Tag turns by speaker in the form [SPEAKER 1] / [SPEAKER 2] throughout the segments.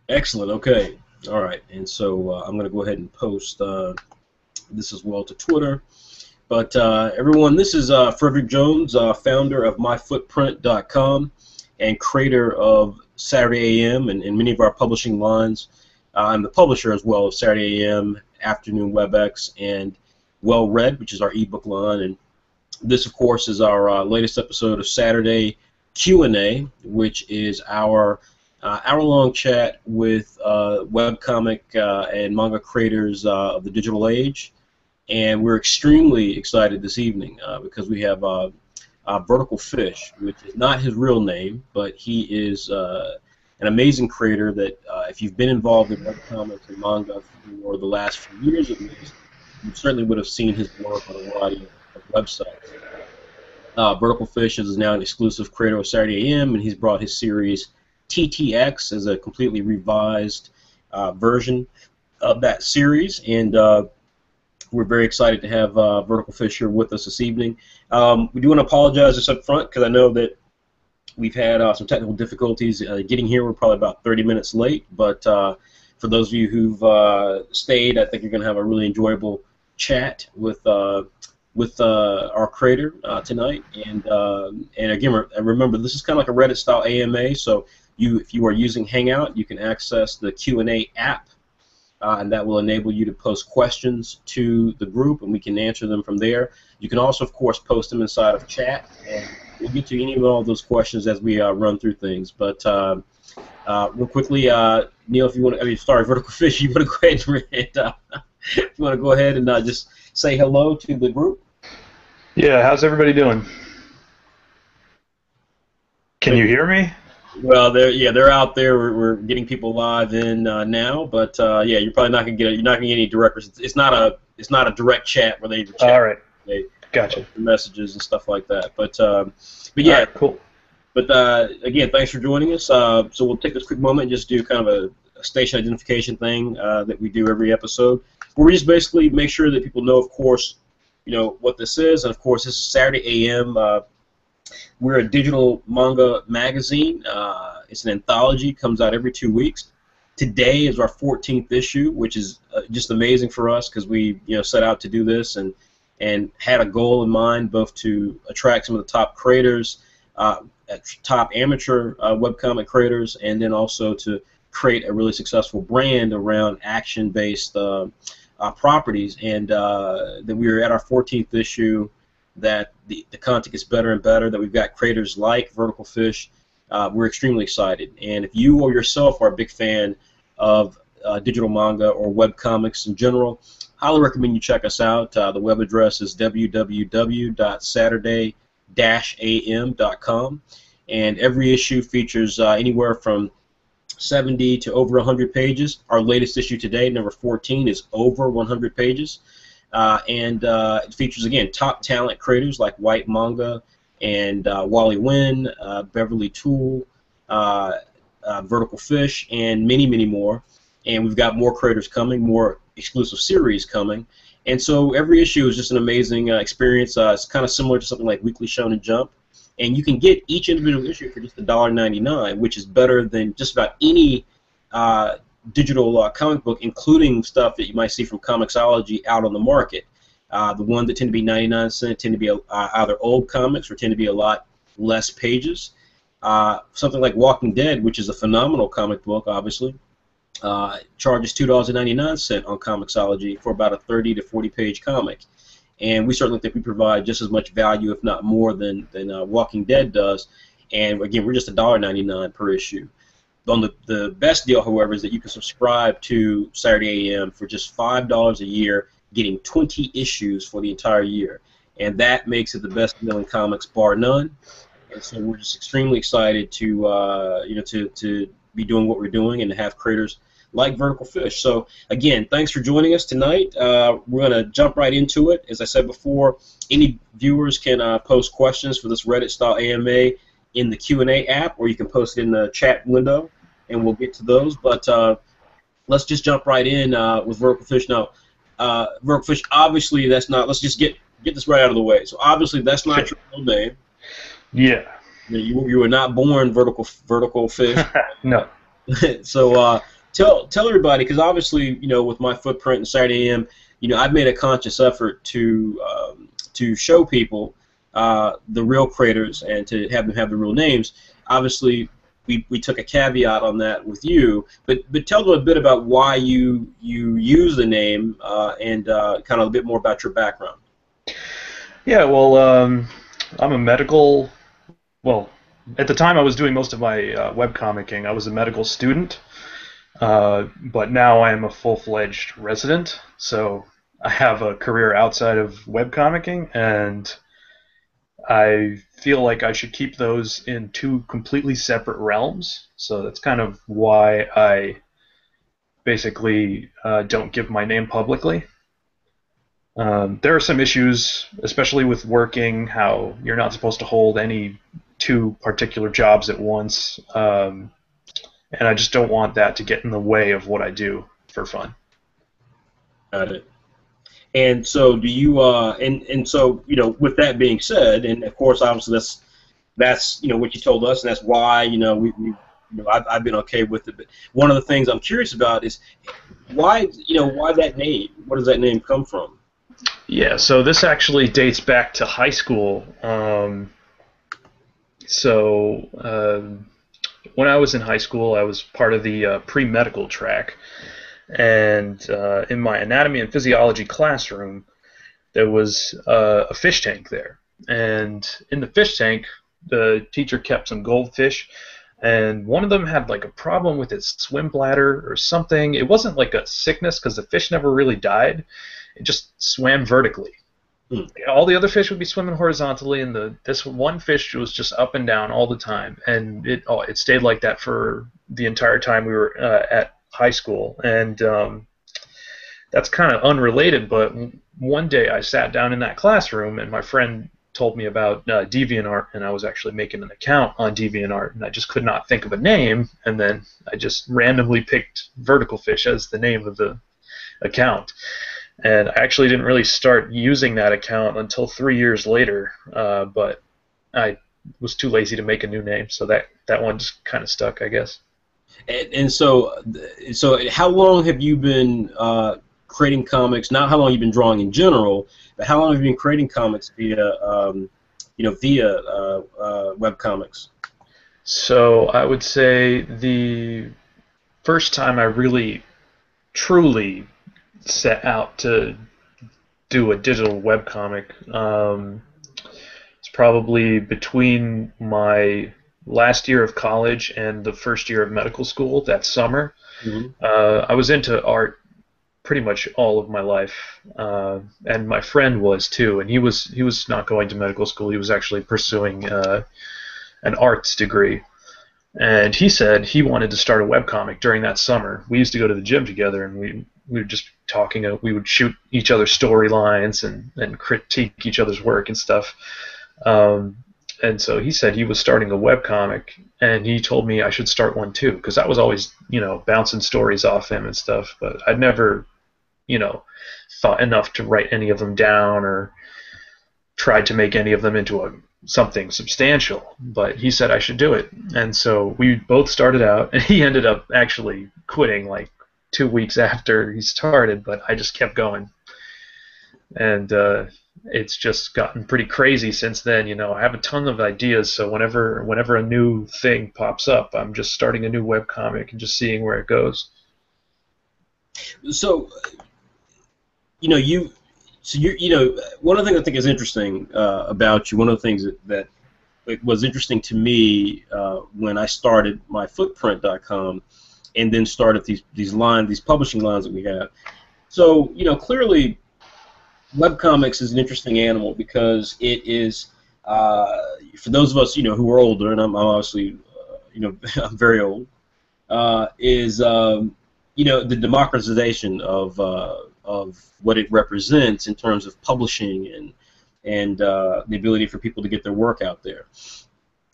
[SPEAKER 1] Excellent. Okay. All right. And so I'm going to go ahead and post this as well to Twitter. But everyone, this is Frederick Jones, founder of MyFootprint.com and creator of Saturday AM and many of our publishing lines. I'm the publisher as well of Saturday AM, Afternoon WebEx, and Well Read, which is our ebook line. And this, of course, is our latest episode of Saturday Q&A, which is our hour-long chat with webcomic and manga creators of the digital age. And we're extremely excited this evening because we have VerticalFish, which is not his real name, but he is an amazing creator that if you've been involved in webcomics and manga for the last few years at least, you certainly would have seen his work on a variety of websites. VerticalFish is now an exclusive creator of Saturday AM, and he's brought his series TTX as a completely revised version of that series, and we're very excited to have VerticalFish here with us this evening. We do want to apologize just up front because I know that we've had some technical difficulties getting here. We're probably about 30 minutes late, but for those of you who've stayed, I think you're going to have a really enjoyable chat with our creator tonight. And again, remember, this is kind of like a Reddit-style AMA, so if you are using Hangout, you can access the Q&A app, and that will enable you to post questions to the group, and we can answer them from there. You can also, of course, post them inside of chat, and we'll get to any of all those questions as we run through things. But real quickly, Neil, if you want to, sorry, VerticalFish, you want to go ahead and if you want to go ahead and just say hello to the group.
[SPEAKER 2] Yeah, how's everybody doing? Can you hear me?
[SPEAKER 1] Well, they're out there. We're getting people live in now, but yeah, you're probably not gonna get any direct. It's not a direct chat where they chat.
[SPEAKER 2] All right,
[SPEAKER 1] they
[SPEAKER 2] gotcha.
[SPEAKER 1] Messages and stuff like that. But yeah,
[SPEAKER 2] right, cool.
[SPEAKER 1] But again, thanks for joining us. So we'll take this quick moment and just do kind of a station identification thing that we do every episode, where we just basically make sure that people know, of course, what this is, and of course this is Saturday AM. We're a digital manga magazine. It's an anthology, comes out every 2 weeks. Today is our 14th issue, which is just amazing for us because we set out to do this and had a goal in mind, both to attract some of the top creators, top amateur webcomic creators, and then also to create a really successful brand around action-based properties. And that we are at our 14th issue, that the content gets better and better, that we've got creators like VerticalFish. We're extremely excited. And if you or yourself are a big fan of digital manga or webcomics in general, highly recommend you check us out. The web address is www.saturday-am.com. And every issue features anywhere from 70 to over 100 pages. Our latest issue today, number 14, is over 100 pages. And it features, again, top talent creators like White Manga and Wally Wynn, Beverly Toole, VerticalFish, and many, many more. And we've got more creators coming, more exclusive series coming. And so every issue is just an amazing experience. It's kind of similar to something like Weekly Shonen Jump. And you can get each individual issue for just $1.99, which is better than just about any digital comic book, including stuff that you might see from Comixology out on the market. The ones that tend to be 99 cents tend to be either old comics or tend to be a lot less pages. Something like Walking Dead, which is a phenomenal comic book, obviously, charges $2.99 on Comixology for about a 30 to 40 page comic. And we certainly think we provide just as much value, if not more, than Walking Dead does. And again, we're just $1.99 per issue. The best deal, however, is that you can subscribe to Saturday AM for just $5 a year, getting 20 issues for the entire year. And that makes it the best deal in comics, bar none. And so we're just extremely excited to be doing what we're doing and to have creators like VerticalFish. So again, thanks for joining us tonight. We're going to jump right into it. As I said before, any viewers can post questions for this Reddit-style AMA in the Q&A app, or you can post it in the chat window, and we'll get to those. But let's just jump right in with VerticalFish now. VerticalFish, obviously that's not. Let's just get this right out of the way. So obviously that's not your real name.
[SPEAKER 2] Yeah.
[SPEAKER 1] You were not born VerticalFish.
[SPEAKER 2] No.
[SPEAKER 1] So tell everybody, because obviously, with my footprint and Saturday AM, I've made a conscious effort to show people the real creators and to have them have the real names. Obviously, we took a caveat on that with you, but tell them a bit about why you use the name and kind of a bit more about your background.
[SPEAKER 2] Yeah, well, I'm a medical. Well, at the time I was doing most of my webcomicking. I was a medical student, but now I am a full-fledged resident. So I have a career outside of webcomicking, and I feel like I should keep those in two completely separate realms. So that's kind of why I basically don't give my name publicly. There are some issues, especially with working, how you're not supposed to hold any two particular jobs at once, and I just don't want that to get in the way of what I do for fun.
[SPEAKER 1] Got it. And so do you, and so, with that being said, and of course, obviously that's what you told us, and that's why, I've been okay with it. But one of the things I'm curious about is why that name? Where does that name come from?
[SPEAKER 2] Yeah, so this actually dates back to high school. When I was in high school, I was part of the pre-medical track. And in my anatomy and physiology classroom, there was a fish tank there. And in the fish tank, the teacher kept some goldfish, and one of them had like a problem with its swim bladder or something. It wasn't like a sickness because the fish never really died. It just swam vertically. All the other fish would be swimming horizontally, and this one fish was just up and down all the time. And it stayed like that for the entire time we were at high school. And that's kind of unrelated, but one day I sat down in that classroom and my friend told me about DeviantArt, and I was actually making an account on DeviantArt, and I just could not think of a name, and then I just randomly picked VerticalFish as the name of the account. And I actually didn't really start using that account until 3 years later, but I was too lazy to make a new name, so that one just kind of stuck, I guess.
[SPEAKER 1] And so how long have you been creating comics? Not how long you've been drawing in general, but how long have you been creating comics via webcomics?
[SPEAKER 2] So I would say the first time I really, truly set out to do a digital webcomic, it's probably between my last year of college and the first year of medical school that summer. Mm-hmm. I was into art pretty much all of my life, and my friend was too, and he was not going to medical school. He was actually pursuing an arts degree, and he said he wanted to start a webcomic during that summer. We used to go to the gym together, and we were just talking. We would shoot each other's storylines and critique each other's work and stuff. And so he said he was starting a webcomic, and he told me I should start one too, because I was always, bouncing stories off him and stuff, but I'd never, thought enough to write any of them down or tried to make any of them into something substantial. But he said I should do it, and so we both started out, and he ended up actually quitting like 2 weeks after he started, but I just kept going. And it's just gotten pretty crazy since then. I have a ton of ideas, so whenever a new thing pops up, I'm just starting a new webcomic and just seeing where it goes.
[SPEAKER 1] So, one of the things I think is interesting about you, one of the things that was interesting to me when I started my footprint.com and then started these publishing lines that we have. So, clearly webcomics is an interesting animal because it is, for those of us, who are older, and I'm obviously, I'm very old, is, the democratization of what it represents in terms of publishing and the ability for people to get their work out there.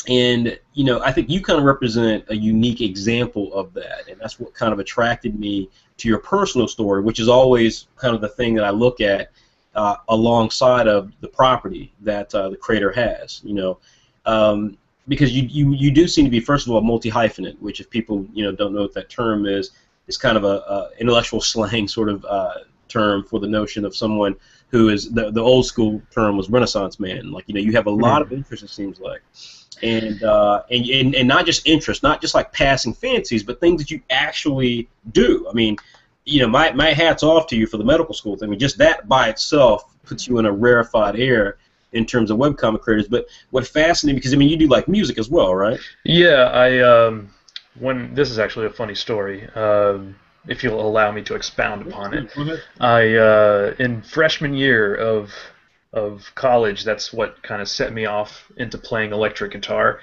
[SPEAKER 1] And, I think you kind of represent a unique example of that, and that's what kind of attracted me to your personal story, which is always kind of the thing that I look at alongside of the property that the creator has, because you do seem to be, first of all, multi-hyphenate, which if people don't know what that term is, is kind of a intellectual slang sort of term for the notion of someone who is the old school term was Renaissance man. Like, you know, you have a lot of interest, it seems like, and not just interest, not just like passing fancies, but things that you actually do. I mean, you know, my hat's off to you for the medical school thing. I mean, just that by itself puts you in a rarefied air in terms of webcomic creators. But what fascinating, because I mean, you do like music as well, right?
[SPEAKER 2] Yeah, when this is actually a funny story. If you'll allow me to expound upon it, in freshman year of college, that's what kind of set me off into playing electric guitar.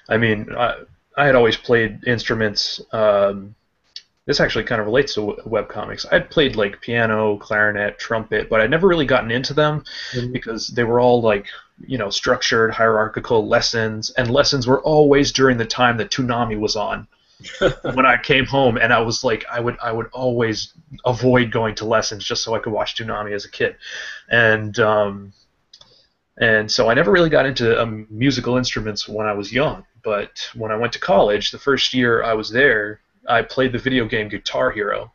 [SPEAKER 2] I mean, I had always played instruments. This actually kind of relates to webcomics. I'd played like piano, clarinet, trumpet, but I'd never really gotten into them because they were all like, you know, structured, hierarchical lessons, and lessons were always during the time that Toonami was on. When I came home, and I was like, I would always avoid going to lessons just so I could watch Toonami as a kid, and so I never really got into musical instruments when I was young. But when I went to college, the first year I was there, I played the video game Guitar Hero,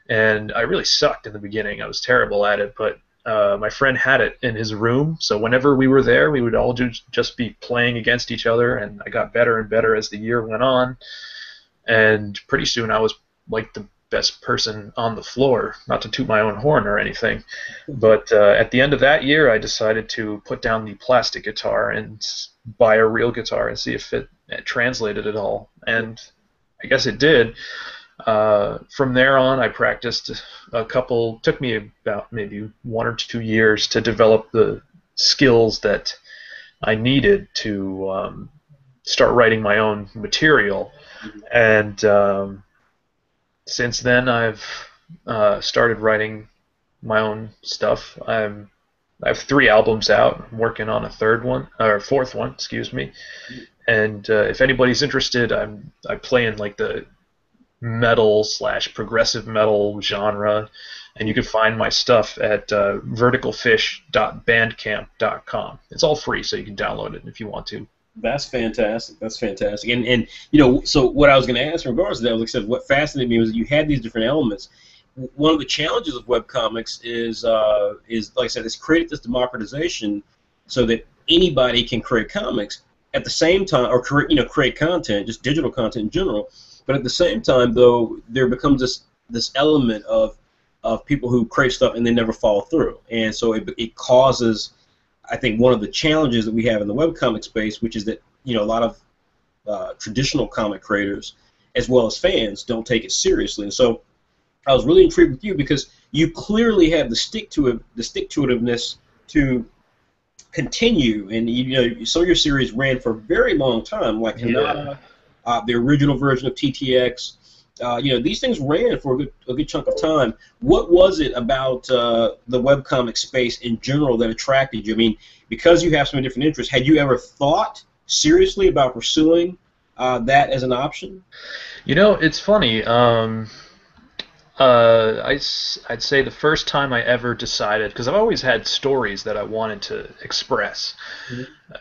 [SPEAKER 2] and I really sucked in the beginning. I was terrible at it, but my friend had it in his room, so whenever we were there, we would all just be playing against each other, and I got better and better as the year went on. And pretty soon I was like the best person on the floor, not to toot my own horn or anything. But at the end of that year, I decided to put down the plastic guitar and buy a real guitar and see if it translated at all. And I guess it did. From there on, I practiced took me about maybe 1 or 2 years to develop the skills that I needed to start writing my own material. And since then, I've started writing my own stuff. I have 3 albums out. I'm working on a 4th one, excuse me. And if anybody's interested, I play in like the metal / progressive metal genre, and you can find my stuff at verticalfish.bandcamp.com. It's all free, so you can download it if you want to.
[SPEAKER 1] That's fantastic. That's fantastic. And you know, so what I was going to ask in regards to that, like I said, what fascinated me was that you had these different elements. One of the challenges of webcomics is like I said, it's created this democratization so that anybody can create comics at the same time, or create content, just digital content in general. But at the same time, though, there becomes this element of people who create stuff and they never follow through, and so it causes, I think, one of the challenges that we have in the webcomic space, which is that, you know, a lot of traditional comic creators, as well as fans, don't take it seriously. And so I was really intrigued with you because you clearly have the stick-to-itiveness to continue, and you know, so your series ran for a very long time, like Hinata, the original version of TTX. You know, these things ran for a good chunk of time. What was it about the webcomic space in general that attracted you? I mean, because you have so many different interests, had you ever thought seriously about pursuing that as an option?
[SPEAKER 2] You know, it's funny. I'd say the first time I ever decided, because I've always had stories that I wanted to express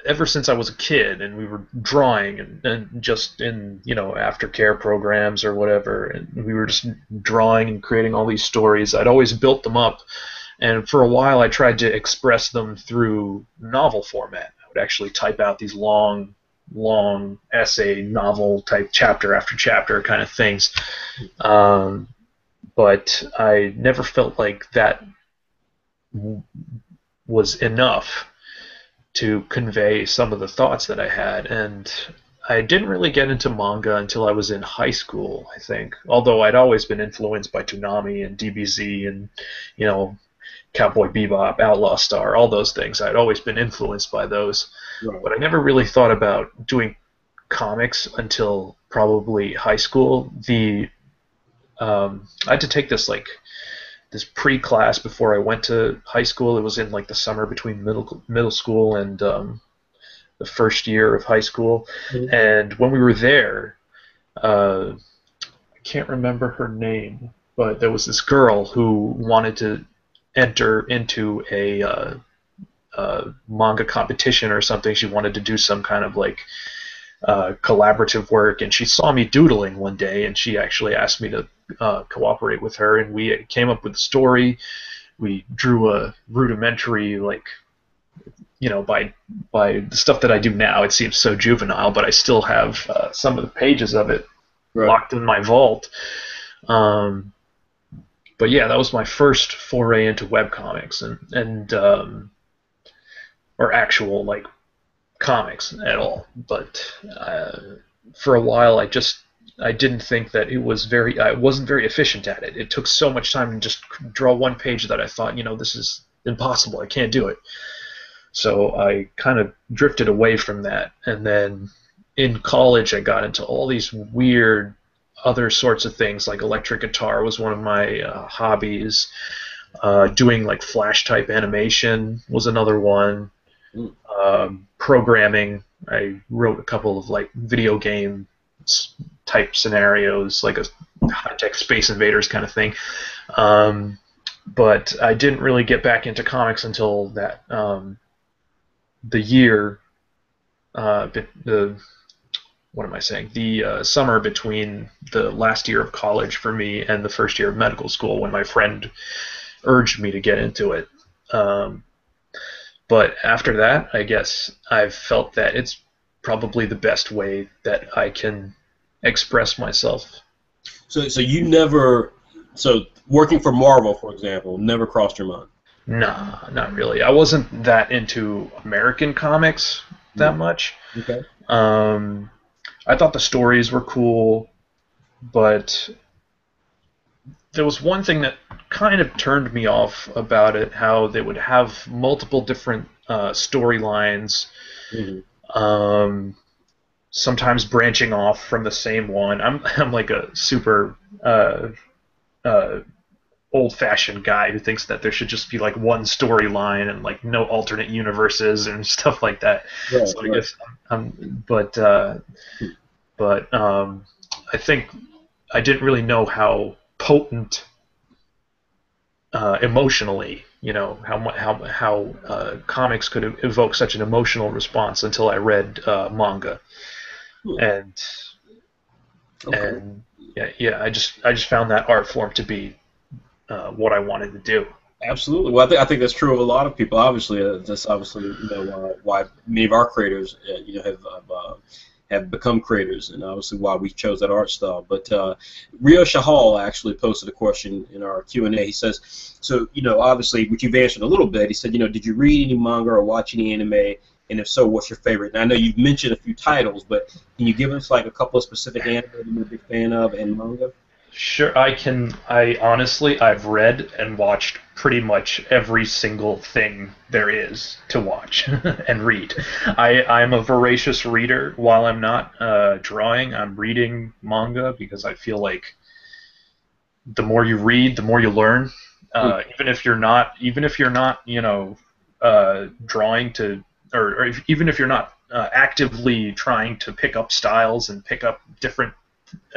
[SPEAKER 2] ever since I was a kid, and we were drawing and just in, you know, aftercare programs or whatever, and we were just drawing and creating all these stories. I'd always built them up, and for a while I tried to express them through novel format. I would actually type out these long essay novel type chapter after chapter kind of things. But I never felt like that was enough to convey some of the thoughts that I had, and I didn't really get into manga until I was in high school, I think, although I'd always been influenced by Toonami and DBZ and, you know, Cowboy Bebop, Outlaw Star, all those things. I'd always been influenced by those, but I never really thought about doing comics until probably high school. I had to take this pre-class before I went to high school. It was in like the summer between middle school and the first year of high school. And when we were there, I can't remember her name, but there was this girl who wanted to enter into a manga competition or something. She wanted to do some kind of like collaborative work, and she saw me doodling one day, and she actually asked me to cooperate with her, and we came up with a story. We drew a rudimentary, like, by the stuff that I do now, it seems so juvenile, but I still have some of the pages of it locked in my vault. But yeah, that was my first foray into webcomics and or actual like comics at all. But for a while, I didn't think that I wasn't very efficient at it. It took so much time to just draw one page that I thought, this is impossible. I can't do it. So I kind of drifted away from that. And then in college, I got into all these weird other sorts of things, like electric guitar was one of my hobbies. Doing like flash type animation was another one. Programming, I wrote a couple of like video game type scenarios, like a high-tech Space Invaders kind of thing. But I didn't really get back into comics until that the year, what am I saying? The summer between the last year of college for me and the first year of medical school, when my friend urged me to get into it. But after that, I guess I've felt that it's probably the best way that I can express myself.
[SPEAKER 1] So you never, working for Marvel, for example, never crossed your mind?
[SPEAKER 2] Nah, not really. I wasn't that into American comics that much.
[SPEAKER 1] Okay.
[SPEAKER 2] I thought the stories were cool, but there was one thing that kind of turned me off about it, how they would have multiple different storylines, sometimes branching off from the same one. I'm like a super old-fashioned guy who thinks that there should just be like one storyline and like no alternate universes and stuff like that.
[SPEAKER 1] Right,
[SPEAKER 2] so I guess but I think I didn't really know how potent emotionally, how comics could evoke such an emotional response until I read manga, and I just found that art form to be what I wanted to do.
[SPEAKER 1] Absolutely. Well, I think that's true of a lot of people. Obviously, that's obviously why many of our creators have become creators, and obviously why we chose that art style. But Rio Shahal actually posted a question in our Q&A. He says, so obviously, which you've answered a little bit. He said, did you read any manga or watch any anime? And if so, what's your favorite? And I know you've mentioned a few titles, but can you give us like a couple of specific anime that you're a big fan of and manga?
[SPEAKER 2] Sure, I can. I've read and watched pretty much every single thing there is to watch and read. I'm a voracious reader. While I'm not drawing, I'm reading manga because I feel like the more you read, the more you learn. Even if you're not, drawing to, or even if you're not actively trying to pick up styles and pick up different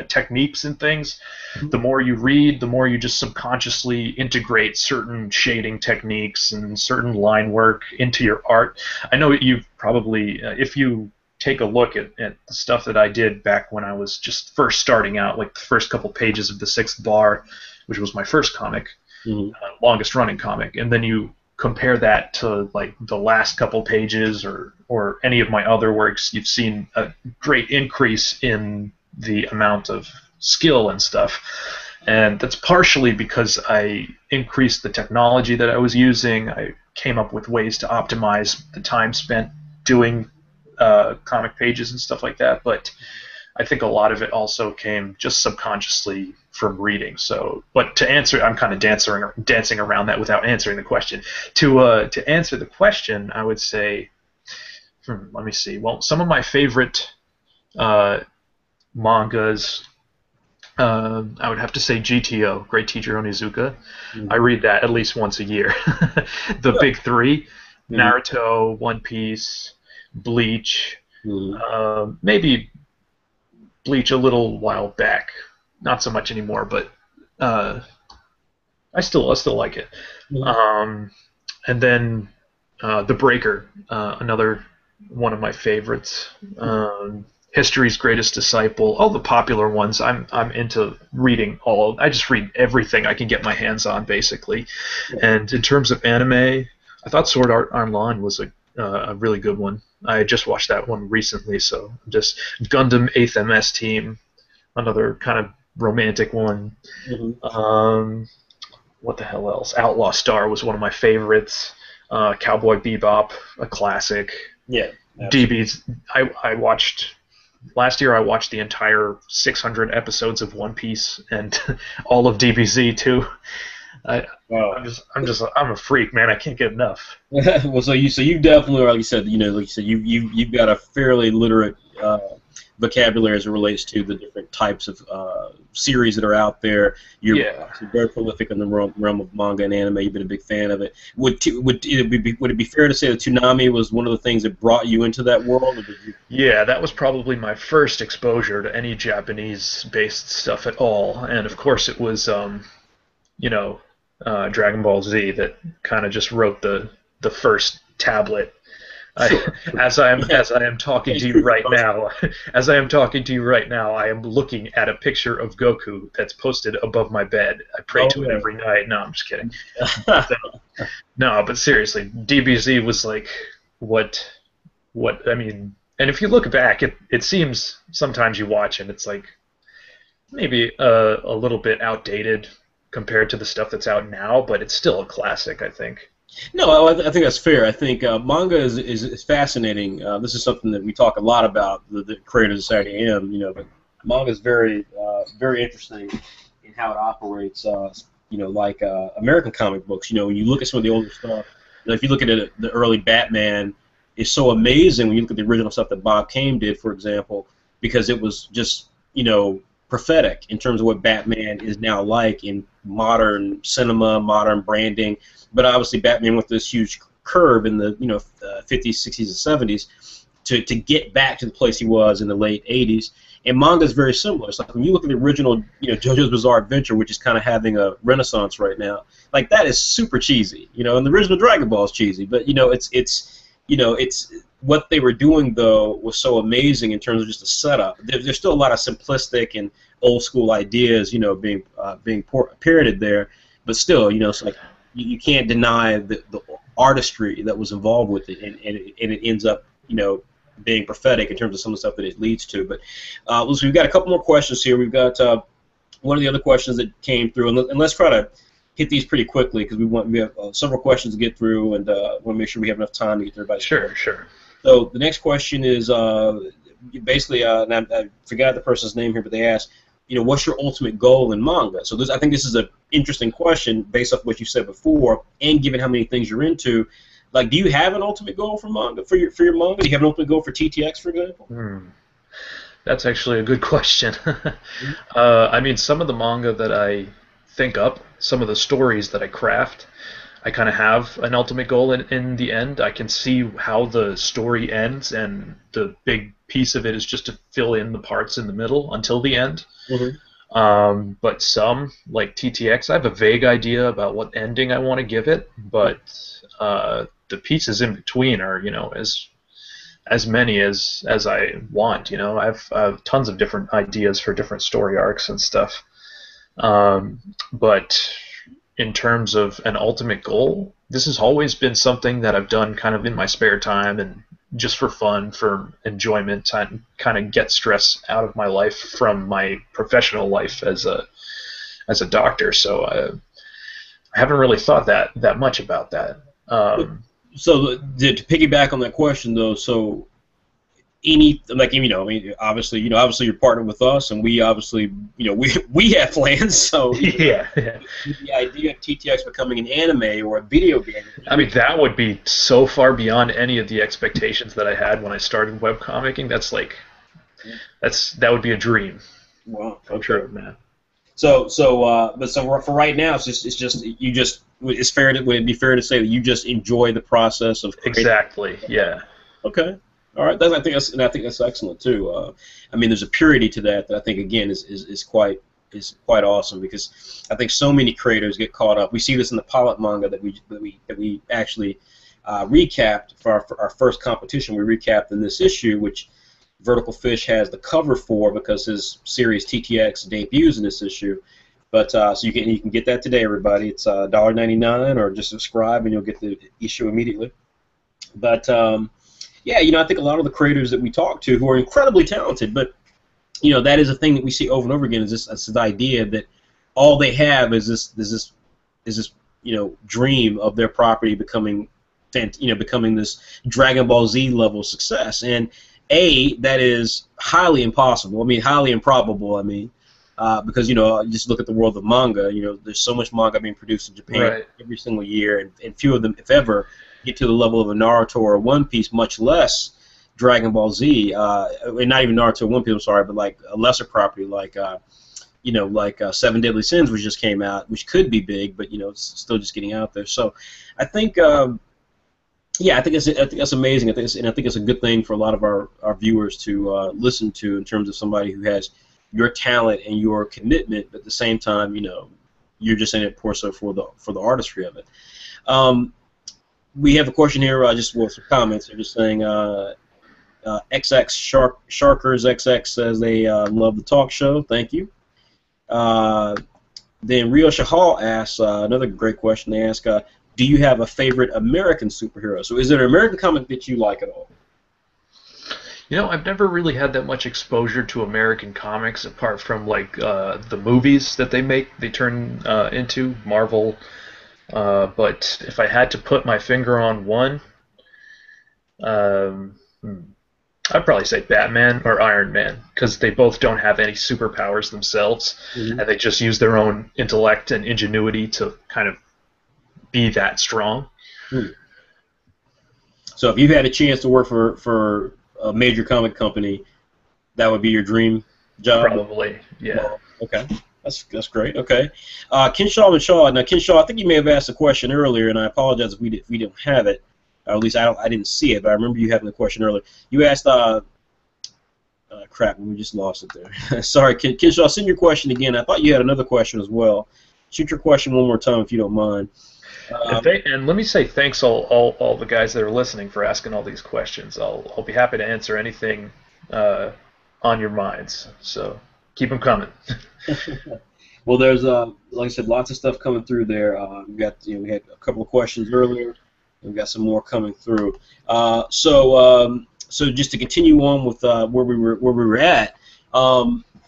[SPEAKER 2] techniques and things, the more you read, the more you just subconsciously integrate certain shading techniques and certain line work into your art. I know you've probably, if you take a look at the stuff that I did back when I was just first starting out, like the first couple pages of The Sixth Bar, which was my first comic, longest running comic, and then you compare that to like the last couple pages or any of my other works, you've seen a great increase in the amount of skill and stuff. And that's partially because I increased the technology that I was using. I came up with ways to optimize the time spent doing comic pages and stuff like that. But I think a lot of it also came just subconsciously from reading. So, but to answer, I'm kind of dancing around that without answering the question. To answer the question, I would say, let me see. Well, some of my favorite mangas, I would have to say GTO, Great Teacher Onizuka. I read that at least once a year. The big three, Naruto, One Piece, Bleach, maybe Bleach a little while back, not so much anymore, but I still like it. And then The Breaker, another one of my favorites. History's Greatest Disciple, all the popular ones. I'm into reading all. I just read everything I can get my hands on, basically. And in terms of anime, I thought Sword Art Online was a really good one. I just watched that one recently, so just Gundam 8th MS Team, another kind of romantic one. What the hell else? Outlaw Star was one of my favorites. Cowboy Bebop, a classic.
[SPEAKER 1] Yeah.
[SPEAKER 2] DB's. I watched last year. I watched the entire 600 episodes of One Piece and all of DBZ too. I'm a freak, man. I can't get enough.
[SPEAKER 1] Well, so you definitely, like you said, you've got a fairly literate vocabulary as it relates to the different types of series that are out there. You're very prolific in the realm of manga and anime. You've been a big fan of it. Would it be fair to say that Toonami was one of the things that brought you into that world? Or did you...
[SPEAKER 2] Yeah, that was probably my first exposure to any Japanese-based stuff at all, and of course it was, Dragon Ball Z that kind of just wrote the first tablet. As I am talking to you right now, I am looking at a picture of Goku that's posted above my bed. I pray to it every night. No, I'm just kidding. No, but seriously, DBZ was like what I mean. And if you look back, it seems sometimes you watch and it's like maybe a little bit outdated compared to the stuff that's out now, but it's still a classic, I think.
[SPEAKER 1] No, I think that's fair. I think manga is fascinating. This is something that we talk a lot about, the Creative Society AM, but manga is very interesting in how it operates, like American comic books. When you look at some of the older stuff, if you look at it, the early Batman is so amazing when you look at the original stuff that Bob Kane did, for example, because it was just, prophetic in terms of what Batman is now like in modern cinema, modern branding. But obviously, Batman went this huge curve in the 50s, 60s, and 70s to get back to the place he was in the late 80s. And manga is very similar. It's like when you look at the original, JoJo's Bizarre Adventure, which is kind of having a renaissance right now. Like that is super cheesy, and the original Dragon Ball is cheesy. But it's what they were doing though was so amazing in terms of just the setup. There's still a lot of simplistic and old school ideas, being parroted there. But still, it's like. You can't deny the artistry that was involved with it, and it ends up, being prophetic in terms of some of the stuff that it leads to. But so we've got a couple more questions here. We've got one of the other questions that came through, and let's try to hit these pretty quickly because we have several questions to get through, and want to make sure we have enough time to get to everybody.
[SPEAKER 2] Sure.
[SPEAKER 1] So the next question is basically, and I forgot the person's name here, but they asked, what's your ultimate goal in manga? So I think this is an interesting question based off what you said before, and given how many things you're into. Like, do you have an ultimate goal for manga for your manga? Do you have an ultimate goal for TTX, for example?
[SPEAKER 2] That's actually a good question. I mean, some of the manga that I think up, some of the stories that I craft, I kind of have an ultimate goal in the end. I can see how the story ends, and the big piece of it is just to fill in the parts in the middle until the end. But some, like TTX, I have a vague idea about what ending I want to give it, but the pieces in between are, as many as I want. I have tons of different ideas for different story arcs and stuff. But in terms of an ultimate goal, this has always been something that I've done kind of in my spare time and just for fun, for enjoyment, and kind of get stress out of my life from my professional life as a doctor. So I haven't really thought that much about that.
[SPEAKER 1] So to piggyback on that question, though, so obviously you're partnered with us, and we obviously, we have plans. So
[SPEAKER 2] yeah.
[SPEAKER 1] The idea of TTX becoming an anime or a video game.
[SPEAKER 2] I mean, that would be so far beyond any of the expectations that I had when I started webcomicking. That would be a dream.
[SPEAKER 1] Wow.
[SPEAKER 2] I'm sure of that.
[SPEAKER 1] So for right now, it's just would it be fair to say that you just enjoy the process of creating?
[SPEAKER 2] Exactly. Yeah.
[SPEAKER 1] Okay. All right. I think that's excellent too. I mean, there's a purity to that I think again is quite awesome, because I think so many creators get caught up. We see this in the pilot manga that we actually recapped for our first competition. We recapped in this issue, which VerticalFish has the cover for because his series TTX debuts in this issue. But so you can get that today, everybody. It's $1.99, or just subscribe and you'll get the issue immediately. But yeah, I think a lot of the creators that we talk to who are incredibly talented, but that is a thing that we see over and over again, is this idea that all they have is this dream of their property becoming this Dragon Ball Z level success, and that is highly impossible. I mean, highly improbable. Because just look at the world of manga. There's so much manga being produced in Japan every single year, and few of them, if ever, get to the level of a Naruto or a One Piece, much less Dragon Ball Z. And not even Naruto or One Piece, I'm sorry, but like a lesser property like Seven Deadly Sins, which just came out, which could be big, but it's still just getting out there. So I think. I think that's amazing. I think it's a good thing for a lot of our viewers to listen to, in terms of somebody who has your talent and your commitment, but at the same time, you're just in it more so for the artistry of it. We have a question here, just with some comments. They're just saying, XX Sharkers XX says they love the talk show. Thank you. Then Rio Shahal asks another great question. They ask, do you have a favorite American superhero? So is there an American comic that you like at all?
[SPEAKER 2] I've never really had that much exposure to American comics, apart from like the movies that they turn into Marvel. But if I had to put my finger on one, I'd probably say Batman or Iron Man, because they both don't have any superpowers themselves, and they just use their own intellect and ingenuity to kind of be that strong.
[SPEAKER 1] So if you had a chance to work for a major comic company, that would be your dream job?
[SPEAKER 2] Probably, yeah.
[SPEAKER 1] Well, okay, that's great. Okay, Kinshaw and Shaw. Now, Kinshaw, I think you may have asked a question earlier, and I apologize if we didn't have it, or at least I didn't see it, but I remember you having the question earlier. You asked, crap, we just lost it there. Sorry, Kinshaw, send your question again. I thought you had another question as well. Shoot your question one more time if you don't mind.
[SPEAKER 2] And let me say thanks all the guys that are listening for asking all these questions. I'll be happy to answer anything on your minds. So keep them coming.
[SPEAKER 1] Well, there's like I said, lots of stuff coming through there. We had a couple of questions earlier. We've got some more coming through. So just to continue on with where we were at.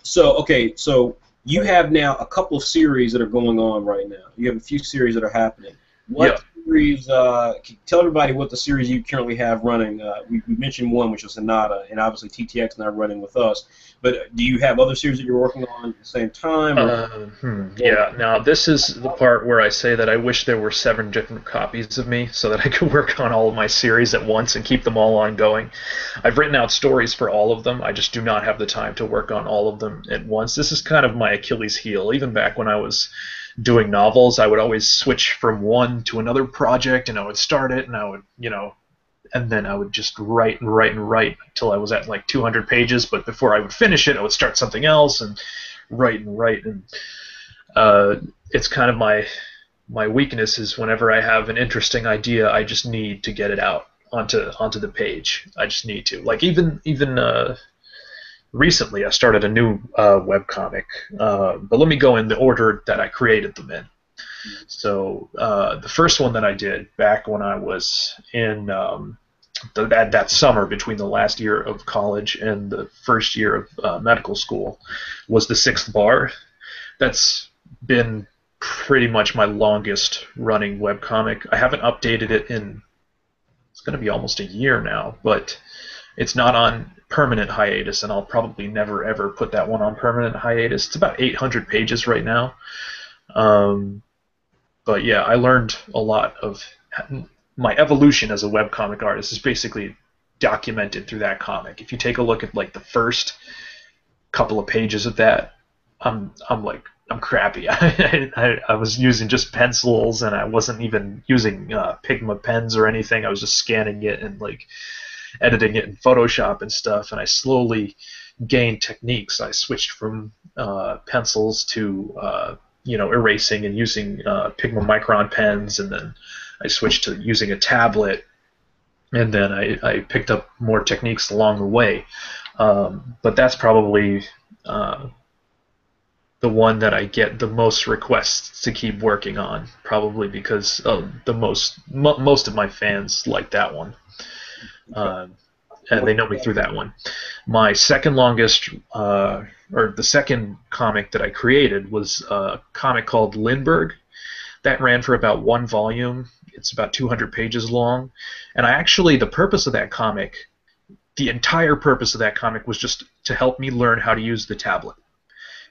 [SPEAKER 1] So you have now a couple of series that are going on right now. You have a few series that are happening. What series? Tell everybody what the series you currently have running. We mentioned one, which was Sonata, and obviously TTX now running with us. But do you have other series that you're working on at the same time?
[SPEAKER 2] Yeah. Now this is the part where I say that I wish there were 7 different copies of me, so that I could work on all of my series at once and keep them all ongoing. I've written out stories for all of them. I just do not have the time to work on all of them at once. This is kind of my Achilles heel. Even back when I was doing novels, I would always switch from one to another project, and I would start it, and I would, and then I would just write and write and write until I was at like 200 pages. But before I would finish it, I would start something else and write and write. And it's kind of my weakness is whenever I have an interesting idea, I just need to get it out onto the page. I just need to. Like even recently, I started a new webcomic, but let me go in the order that I created them in. So the first one that I did back when I was in that summer between the last year of college and the first year of medical school was the 6th Bar. That's been pretty much my longest running webcomic. I haven't updated it it's going to be almost a year now, but it's not on permanent hiatus, and I'll probably never ever put that one on permanent hiatus. It's about 800 pages right now. But yeah, I learned a lot of my evolution as a webcomic artist is basically documented through that comic. If you take a look at like the first couple of pages of that, I'm crappy. I was using just pencils, and I wasn't even using Pigma pens or anything. I was just scanning it and like editing it in Photoshop and stuff, and I slowly gained techniques. I switched from pencils to erasing and using Pigma Micron pens, and then I switched to using a tablet, and then I picked up more techniques along the way. But that's probably the one that I get the most requests to keep working on, probably because most of my fans like that one, and they know me through that one. My second longest, or the second comic that I created was a comic called Lindbergh. That ran for about one volume. It's about 200 pages long, and the purpose of that comic, the entire purpose of that comic was just to help me learn how to use the tablet.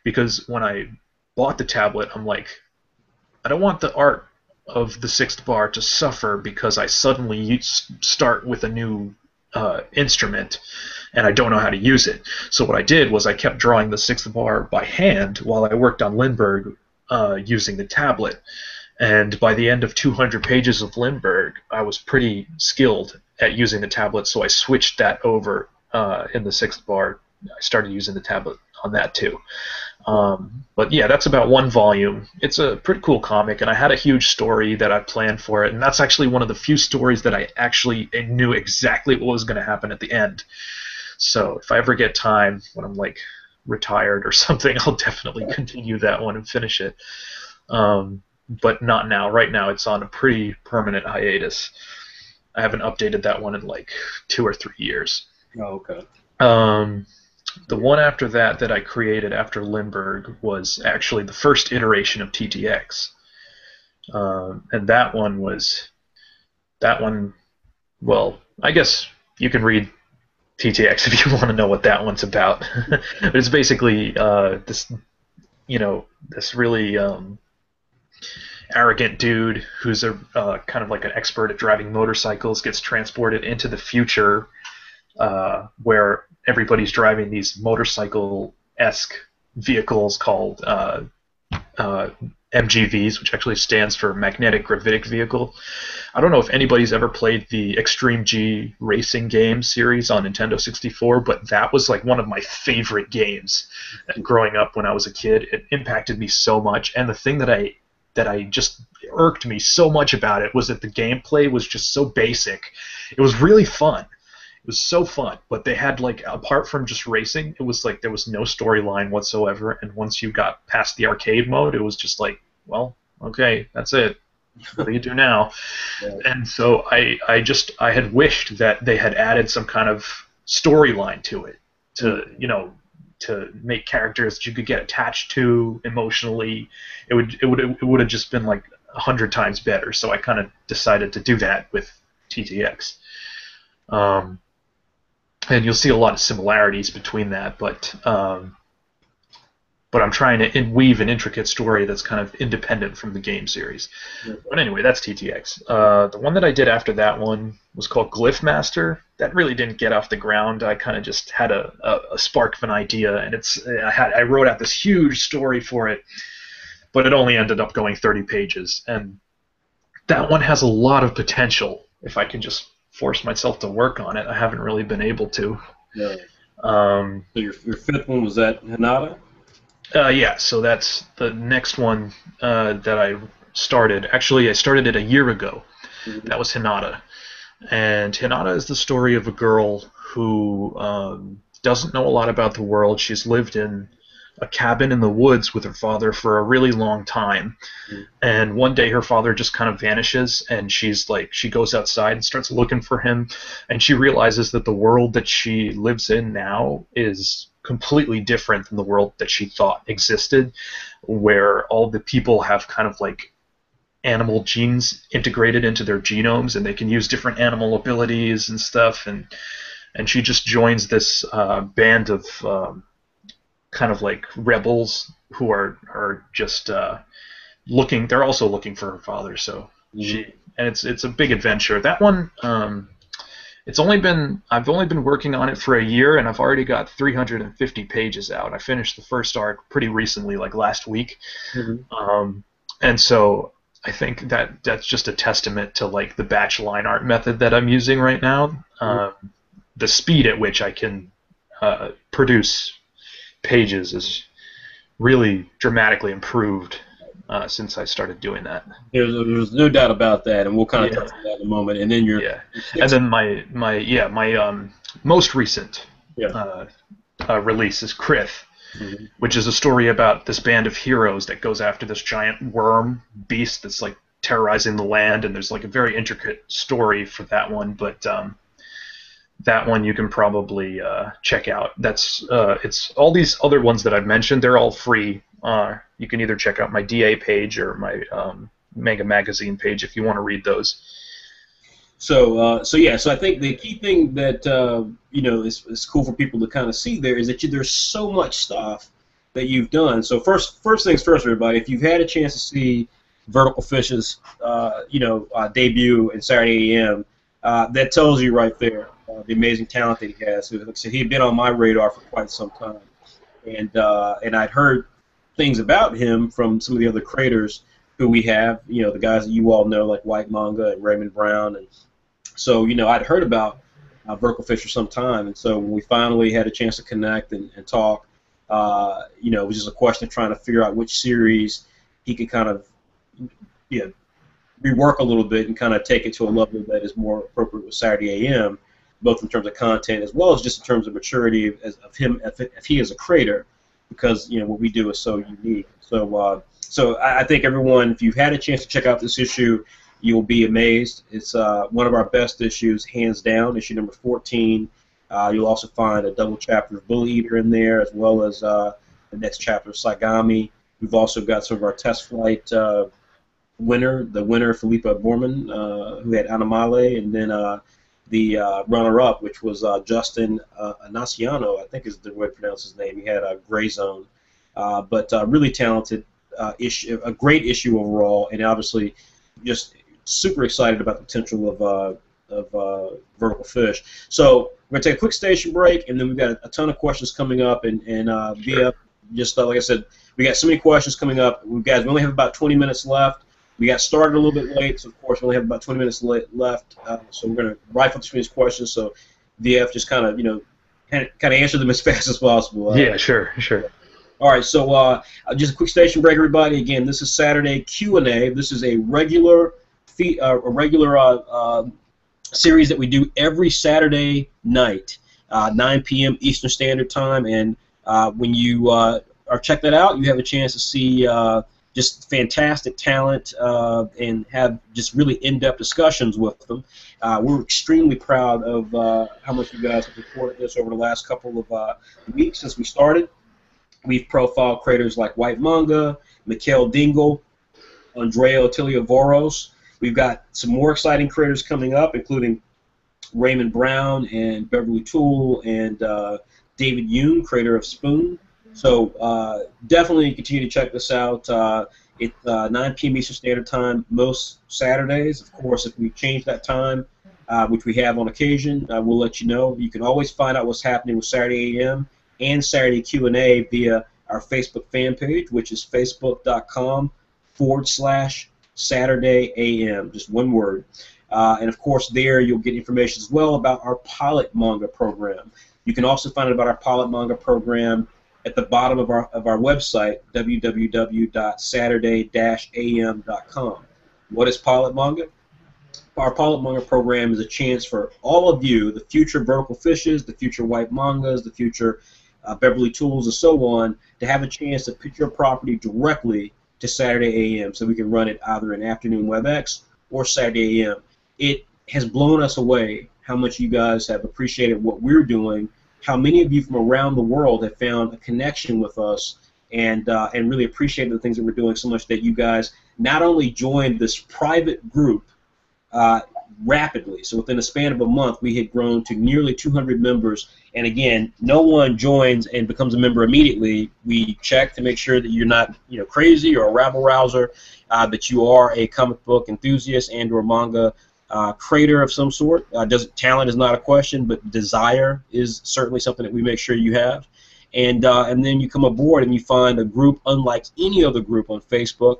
[SPEAKER 2] Because when I bought the tablet, I'm like, I don't want the art of the sixth bar to suffer because I suddenly start with a new instrument and I don't know how to use it. So what I did was I kept drawing the sixth bar by hand while I worked on Lindbergh using the tablet. And by the end of 200 pages of Lindbergh, I was pretty skilled at using the tablet, so I switched that over in the sixth bar. I started using the tablet on that too. But yeah, that's about one volume. It's a pretty cool comic, and I had a huge story that I planned for it, and that's actually one of the few stories that I actually knew exactly what was going to happen at the end. So if I ever get time when I'm like retired or something, I'll definitely continue that one and finish it. But not now. Right now it's on a pretty permanent hiatus. I haven't updated that one in like 2 or 3 years.
[SPEAKER 1] Oh, okay.
[SPEAKER 2] The one after that I created after Lindbergh was actually the first iteration of TTX. And that one, well, I guess you can read TTX if you want to know what that one's about. But it's basically this really arrogant dude who's a kind of like an expert at driving motorcycles gets transported into the future where everybody's driving these motorcycle-esque vehicles called MGVs, which actually stands for Magnetic Gravitic Vehicle. I don't know if anybody's ever played the Extreme G racing game series on Nintendo 64, but that was like one of my favorite games growing up when I was a kid. It impacted me so much, and the thing that I just irked me so much about it was that the gameplay was just so basic. It was really fun. It was so fun, but they had, like, apart from just racing, it was like there was no storyline whatsoever, and once you got past the arcade mode, it was just like, well, okay, that's it. What do you do now? Yeah. And so I had wished that they had added some kind of storyline to it, to make characters that you could get attached to emotionally. It would have just been like 100 times better. So I kind of decided to do that with TTX. And you'll see a lot of similarities between that, but I'm trying to weave an intricate story that's kind of independent from the game series. Yeah. But anyway, that's TTX. The one that I did after that one was called Glyph Master. That really didn't get off the ground. I kind of just had a spark of an idea, and I wrote out this huge story for it, but it only ended up going 30 pages. And that one has a lot of potential if I can just force myself to work on it. I haven't really been able to.
[SPEAKER 1] Yeah. So your fifth one was that Hinata?
[SPEAKER 2] Yeah, so that's the next one that I started. Actually, I started it a year ago. Mm-hmm. That was Hinata. And Hinata is the story of a girl who doesn't know a lot about the world. She's lived in a cabin in the woods with her father for a really long time. Mm-hmm. And one day her father just kind of vanishes, and she goes outside and starts looking for him, and she realizes that the world that she lives in now is completely different than the world that she thought existed, where all the people have kind of like animal genes integrated into their genomes, and they can use different animal abilities and stuff, and she just joins this band of kind of like rebels who are just looking. They're also looking for her father. So it's a big adventure. That one, I've only been working on it for a year, and I've already got 350 pages out. I finished the first arc pretty recently, like last week. Mm-hmm. And so I think that's just a testament to like the batch line art method that I'm using right now. Mm-hmm. The speed at which I can produce pages is really dramatically improved since I started doing that.
[SPEAKER 1] There's no doubt about that, and we'll kind of touch on that in a moment. And then
[SPEAKER 2] and then my most recent
[SPEAKER 1] Yeah.
[SPEAKER 2] release is Krith,
[SPEAKER 1] Mhm.
[SPEAKER 2] which is a story about this band of heroes that goes after this giant worm beast that's like terrorizing the land, and there's like a very intricate story for that one. But that one you can probably check out. That's it's all these other ones that I've mentioned. They're all free. You can either check out my DA page or my Manga magazine page if you want to read those.
[SPEAKER 1] So yeah, so I think the key thing that is cool for people to kind of see there is that there's so much stuff that you've done. So first things first, everybody. If you've had a chance to see VerticalFish's debut in Saturday AM, that tells you right there the amazing talent that he has. So, like I said, he had been on my radar for quite some time, and I'd heard things about him from some of the other creators who we have. The guys that you all know, like White Manga and Raymond Brown, and so, I'd heard about VerticalFish for some time, and so when we finally had a chance to connect and talk, it was just a question of trying to figure out which series he could kind of, rework a little bit and kind of take it to a level that is more appropriate with Saturday AM, both in terms of content as well as just in terms of maturity of him, if he is a creator, because what we do is so unique. So I think everyone, if you've had a chance to check out this issue, you'll be amazed. It's one of our best issues, hands down, issue number 14. You'll also find a double chapter of Bully Eater in there, as well as the next chapter of Saigami. We've also got some of our test flight the winner, Felipa Borman, who had Animale, and then the runner-up, which was Justin Anaciano, I think is the way to pronounce his name. He had a Gray Zone. But really talented issue, a great issue overall, and obviously just super excited about the potential of VerticalFish. So we're going to take a quick station break, and then we've got a ton of questions coming up, and via just like I said, we got so many questions coming up. We only have about 20 minutes left. We got started a little bit late, so of course we only have about 20 minutes left. So we're going to rifle through these questions. So VF just kind of answer them as fast as possible.
[SPEAKER 2] Yeah, sure.
[SPEAKER 1] All right, so just a quick station break, everybody. Again, this is Saturday Q&A. This is a regular series that we do every Saturday night, 9 p.m. Eastern Standard Time. And when you check that out, you have a chance to see just fantastic talent and have just really in-depth discussions with them. We're extremely proud of how much you guys have supported this over the last couple of weeks since we started. We've profiled creators like White Manga, Mikhail Dingle, Andrea Otilia Voros. We've got some more exciting creators coming up, including Raymond Brown and Beverly Toole and David Yoon, creator of Spoon. So definitely continue to check this out. It's 9 p.m. Eastern Standard Time most Saturdays. Of course, if we change that time, which we have on occasion, we'll let you know. You can always find out what's happening with Saturday AM and Saturday Q&A via our Facebook fan page, which is facebook.com/Saturday AM, just one word. And of course, there you'll get information as well about our pilot manga program. You can also find out about our pilot manga program at the bottom of our website, www.saturday-am.com. What is pilot manga? Our pilot manga program is a chance for all of you, the future VerticalFishes, the future White Mangas, the future Beverly Tools, and so on, to have a chance to put your property directly to Saturday AM, so we can run it either in afternoon WebEx or Saturday AM. It has blown us away how much you guys have appreciated what we're doing, how many of you from around the world have found a connection with us and really appreciated the things that we're doing so much that you guys not only joined this private group rapidly. So within a span of a month, we had grown to nearly 200 members. And again, no one joins and becomes a member immediately. We check to make sure that you're not, crazy or a rabble-rouser, that you are a comic book enthusiast and/or manga creator of some sort. Talent is not a question, but desire is certainly something that we make sure you have. And then you come aboard and you find a group unlike any other group on Facebook,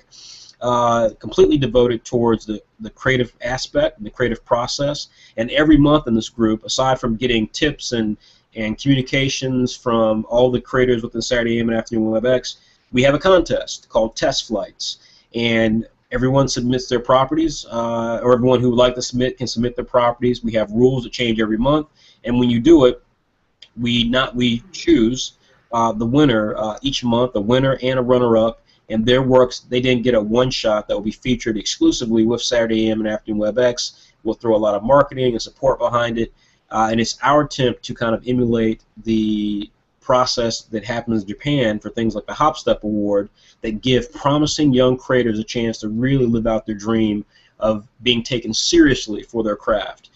[SPEAKER 1] completely devoted towards the creative aspect, the creative process. And every month in this group, aside from getting tips and communications from all the creators within Saturday AM and Afternoon WebEx, we have a contest called Test Flights. And everyone submits their properties, or everyone who would like to submit can submit their properties. We have rules that change every month. And when you do it, we choose the winner each month, a winner and a runner-up, and their works, they didn't get a one-shot that will be featured exclusively with Saturday AM and Afternoon WebX. We'll throw a lot of marketing and support behind it, and it's our attempt to kind of emulate the process that happens in Japan for things like the Hop Step Award that give promising young creators a chance to really live out their dream of being taken seriously for their craft.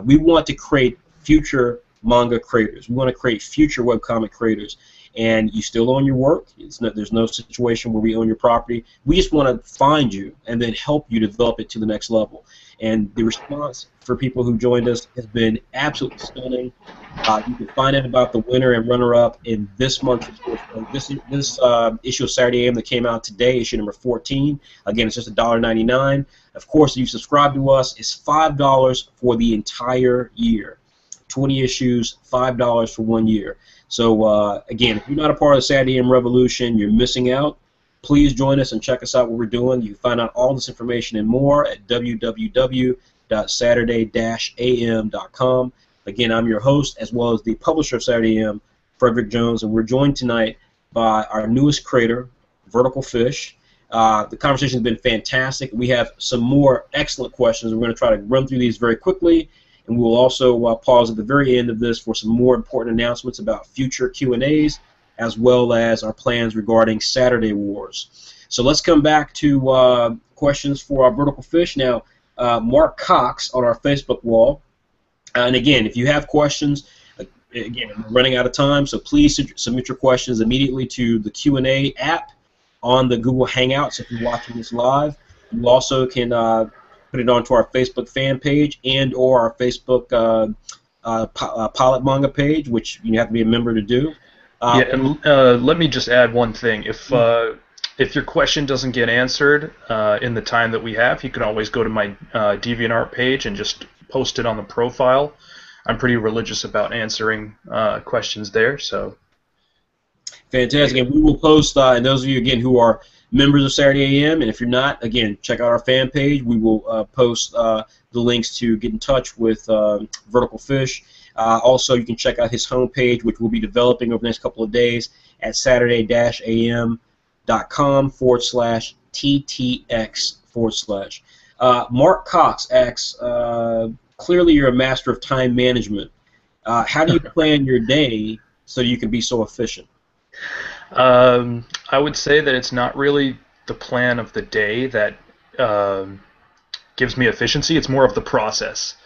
[SPEAKER 1] We want to create future manga creators. We want to create future webcomic creators. And you still own your work. There's no situation where we own your property. We just want to find you and then help you develop it to the next level. And the response for people who joined us has been absolutely stunning. You can find out about the winner and runner-up in this month's this issue of Saturday AM that came out today, issue number 14. Again, it's just $1.99. Of course, if you subscribe to us, it's $5 for the entire year. 20 issues, $5 for 1 year. So, again, if you're not a part of the Saturday AM Revolution, you're missing out. Please join us and check us out what we're doing. You can find out all this information and more at www.saturday-am.com. Again, I'm your host, as well as the publisher of Saturday AM, Frederick Jones, and we're joined tonight by our newest creator, VerticalFish. The conversation has been fantastic. We have some more excellent questions. We're going to try to run through these very quickly. And we'll also pause at the very end of this for some more important announcements about future Q&As, as well as our plans regarding Saturday Wars. So let's come back to questions for our VerticalFish. Now, Mark Cox on our Facebook wall. And again, if you have questions, again, we're running out of time, so please submit your questions immediately to the Q&A app on the Google Hangouts if you're watching this live. You also can put it onto our Facebook fan page and or our Facebook Pilot Manga page, which you have to be a member to do.
[SPEAKER 2] Yeah, and let me just add one thing. If your question doesn't get answered in the time that we have, you can always go to my DeviantArt page and just post it on the profile. I'm pretty religious about answering questions there, so.
[SPEAKER 1] Fantastic, and we will post, and those of you, again, who are members of Saturday AM, and if you're not, again, check out our fan page. We will post the links to get in touch with VerticalFish. Also, you can check out his homepage, which we'll be developing over the next couple of days at saturday-am.com/TTX/. Mark Cox asks, clearly you're a master of time management. How do you plan your day so you can be so efficient?
[SPEAKER 2] I would say that it's not really the plan of the day that gives me efficiency. It's more of the process.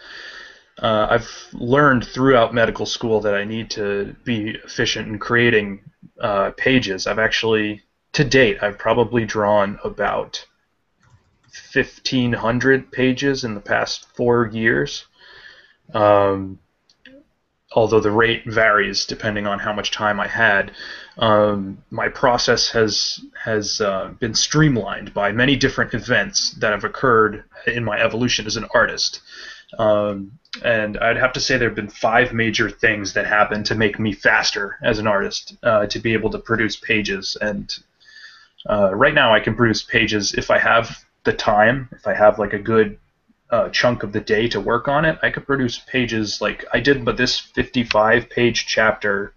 [SPEAKER 2] I've learned throughout medical school that I need to be efficient in creating pages. I've actually, to date, I've probably drawn about 1,500 pages in the past 4 years. Although the rate varies depending on how much time I had. My process has been streamlined by many different events that have occurred in my evolution as an artist. And I'd have to say there have been 5 major things that happened to make me faster as an artist, to be able to produce pages. And right now I can produce pages if I have the time, if I have like a good chunk of the day to work on it. I could produce pages like I did, but this 55-page chapter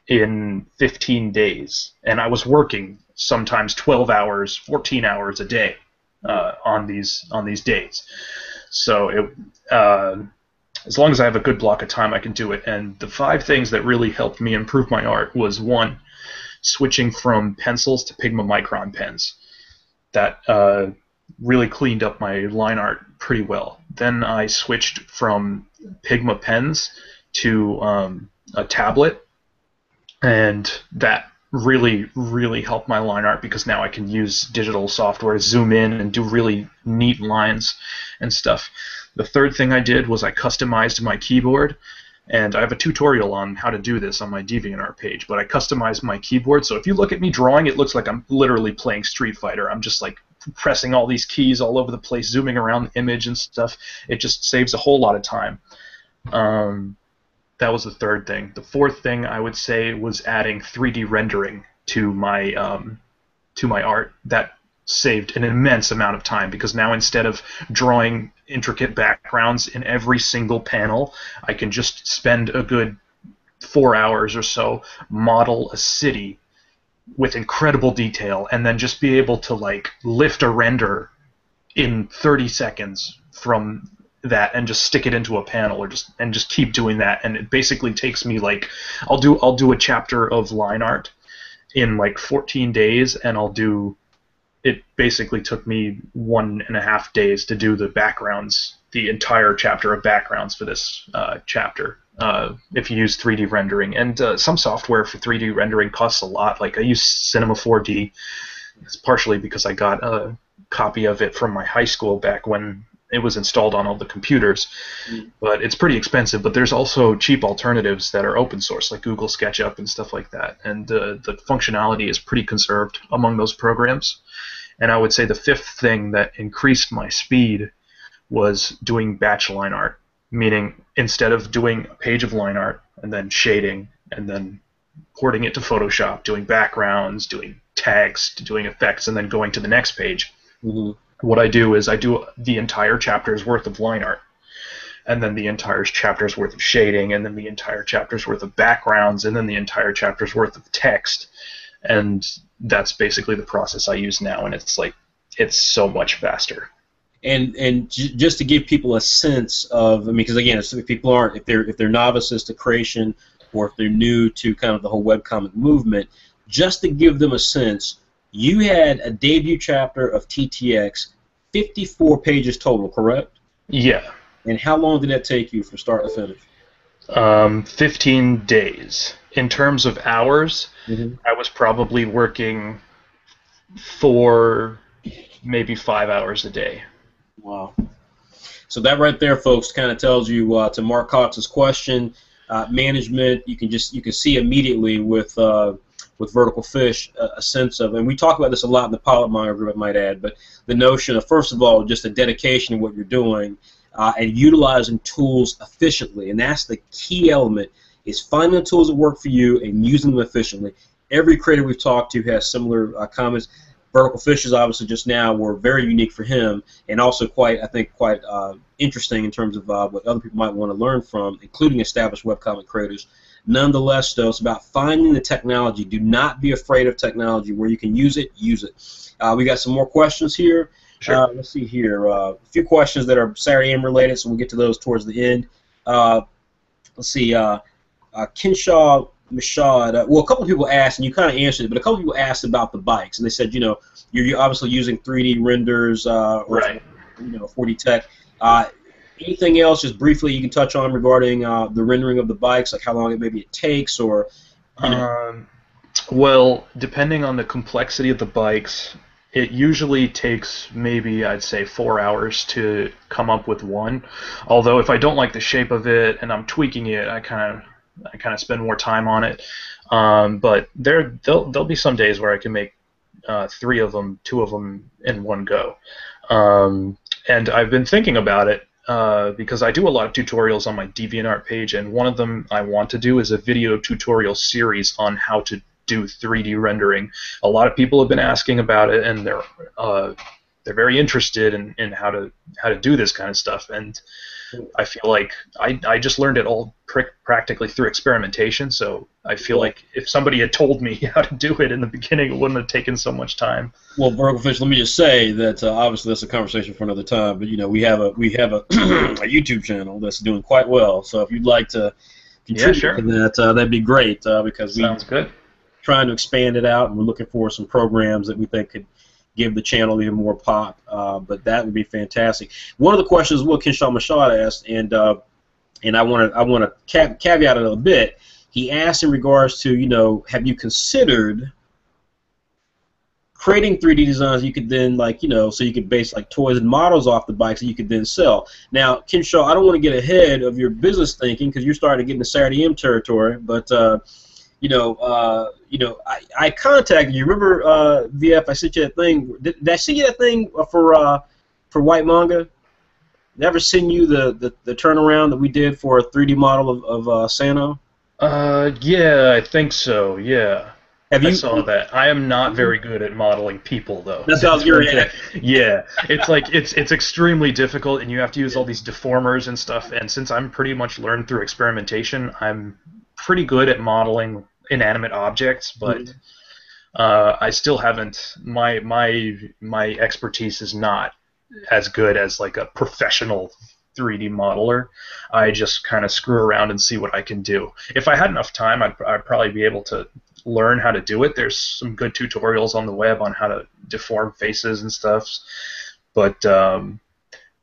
[SPEAKER 2] in 15 days, and I was working sometimes 12 hours, 14 hours a day on these days. So as long as I have a good block of time, I can do it. And the 5 things that really helped me improve my art was, 1, switching from pencils to Pigma Micron pens. That really cleaned up my line art pretty well. Then I switched from Pigma pens to a tablet, and that really, really helped my line art because now I can use digital software to zoom in and do really neat lines and stuff. The 3rd thing I did was I customized my keyboard, and I have a tutorial on how to do this on my DeviantArt page, but I customized my keyboard, so if you look at me drawing, it looks like I'm literally playing Street Fighter. I'm just like pressing all these keys all over the place, zooming around the image and stuff. It just saves a whole lot of time. That was the 3rd thing. The 4th thing I would say was adding 3D rendering to my art. That saved an immense amount of time because now instead of drawing intricate backgrounds in every single panel, I can just spend a good 4 hours or so, model a city with incredible detail, and then just be able to like lift a render in 30 seconds from that and just stick it into a panel, or just keep doing that. And it basically takes me like, I'll do a chapter of line art in like 14 days, and it basically took me 1.5 days to do the backgrounds, the entire chapter of backgrounds for this chapter. If you use 3D rendering, and some software for 3D rendering costs a lot. Like I use Cinema 4D. It's partially because I got a copy of it from my high school back when it was installed on all the computers. But it's pretty expensive. But there's also cheap alternatives that are open source, like Google SketchUp and stuff like that. And the functionality is pretty conserved among those programs. And I would say the fifth thing that increased my speed was doing batch line art, meaning instead of doing a page of line art and then shading and then porting it to Photoshop, doing backgrounds, doing text, doing effects, and then going to the next page, what I do is I do the entire chapter's worth of line art, and then the entire chapter's worth of shading, and then the entire chapter's worth of backgrounds, and then the entire chapter's worth of text. And that's basically the process I use now, and it's so much faster.
[SPEAKER 1] And just to give people a sense of, I mean, because again, if people aren't, if they're novices to creation, or if they're new to kind of the whole webcomic movement, just to give them a sense, you had a debut chapter of TTX, 54 pages total, correct?
[SPEAKER 2] Yeah.
[SPEAKER 1] And how long did that take you from start to finish?
[SPEAKER 2] 15 days. In terms of hours, I was probably working 4, maybe 5 hours a day.
[SPEAKER 1] Wow. So that right there, folks, kind of tells you, to Mark Cox's question, management, you can see immediately with VerticalFish a sense of, and we talk about this a lot in the pilot manga group, I might add, but the notion of, first of all, just a dedication to what you're doing, and utilizing tools efficiently, and that's the key element, is finding the tools that work for you and using them efficiently. Every creator we've talked to has similar comments. VerticalFish is obviously just now were very unique for him, and also quite interesting in terms of what other people might want to learn from, including established webcomic creators. Nonetheless, though, it's about finding the technology. Do not be afraid of technology. Where you can use it, use it. We got some more questions here.
[SPEAKER 2] Sure.
[SPEAKER 1] Let's see here. A few questions that are Saturday AM related, so we'll get to those towards the end. Let's see. Kinshaw Mashad, well, a couple of people asked, and you kind of answered it, but a couple of people asked about the bikes, and they said, you're obviously using 3D renders or
[SPEAKER 2] right.
[SPEAKER 1] 4D tech. Anything else, just briefly, you can touch on regarding the rendering of the bikes, like how long maybe it takes, or
[SPEAKER 2] well, depending on the complexity of the bikes, it usually takes maybe, I'd say, 4 hours to come up with one. Although if I don't like the shape of it and I'm tweaking it, I kind of spend more time on it. But there'll be some days where I can make 3 of them, 2 of them in one go. And I've been thinking about it because I do a lot of tutorials on my DeviantArt page, and one of them I want to do is a video tutorial series on how to do 3D rendering. A lot of people have been asking about it, and they're very interested in how to do this kind of stuff. And I feel like I just learned it all practically through experimentation, so I feel like if somebody had told me how to do it in the beginning, it wouldn't have taken so much time. Well,
[SPEAKER 1] VerticalFish, let me just say that obviously that's a conversation for another time, but we have a a YouTube channel that's doing quite well, so if you'd like to contribute to that, that'd be great, because
[SPEAKER 2] sounds good.
[SPEAKER 1] Trying to expand it out, and we're looking for some programs that we think could give the channel even more pop, but that would be fantastic. One of the questions what Kinshaw Mashad asked, and I want to caveat it a bit. He asked in regards to, have you considered creating 3D designs you could then, so you could base toys and models off the bikes that you could then sell. Now, Kinshaw, I don't want to get ahead of your business thinking because you're starting to get into Saturday M territory, but I contacted you. Remember, VF? I sent you that thing. Did I send you that thing for White Manga? Did I ever send you the turnaround that we did for a 3D model of Sano?
[SPEAKER 2] Yeah, I think so. Yeah.
[SPEAKER 1] I
[SPEAKER 2] saw that. I am not very good at modeling people, though.
[SPEAKER 1] That's what I was getting at.
[SPEAKER 2] Yeah, it's extremely difficult, and you have to use all these deformers and stuff. And since I'm pretty much learned through experimentation, I'm pretty good at modeling inanimate objects, but I still haven't. My expertise is not as good as like a professional 3D modeler. I just kind of screw around and see what I can do. If I had enough time, I'd probably be able to learn how to do it. There's some good tutorials on the web on how to deform faces and stuff, but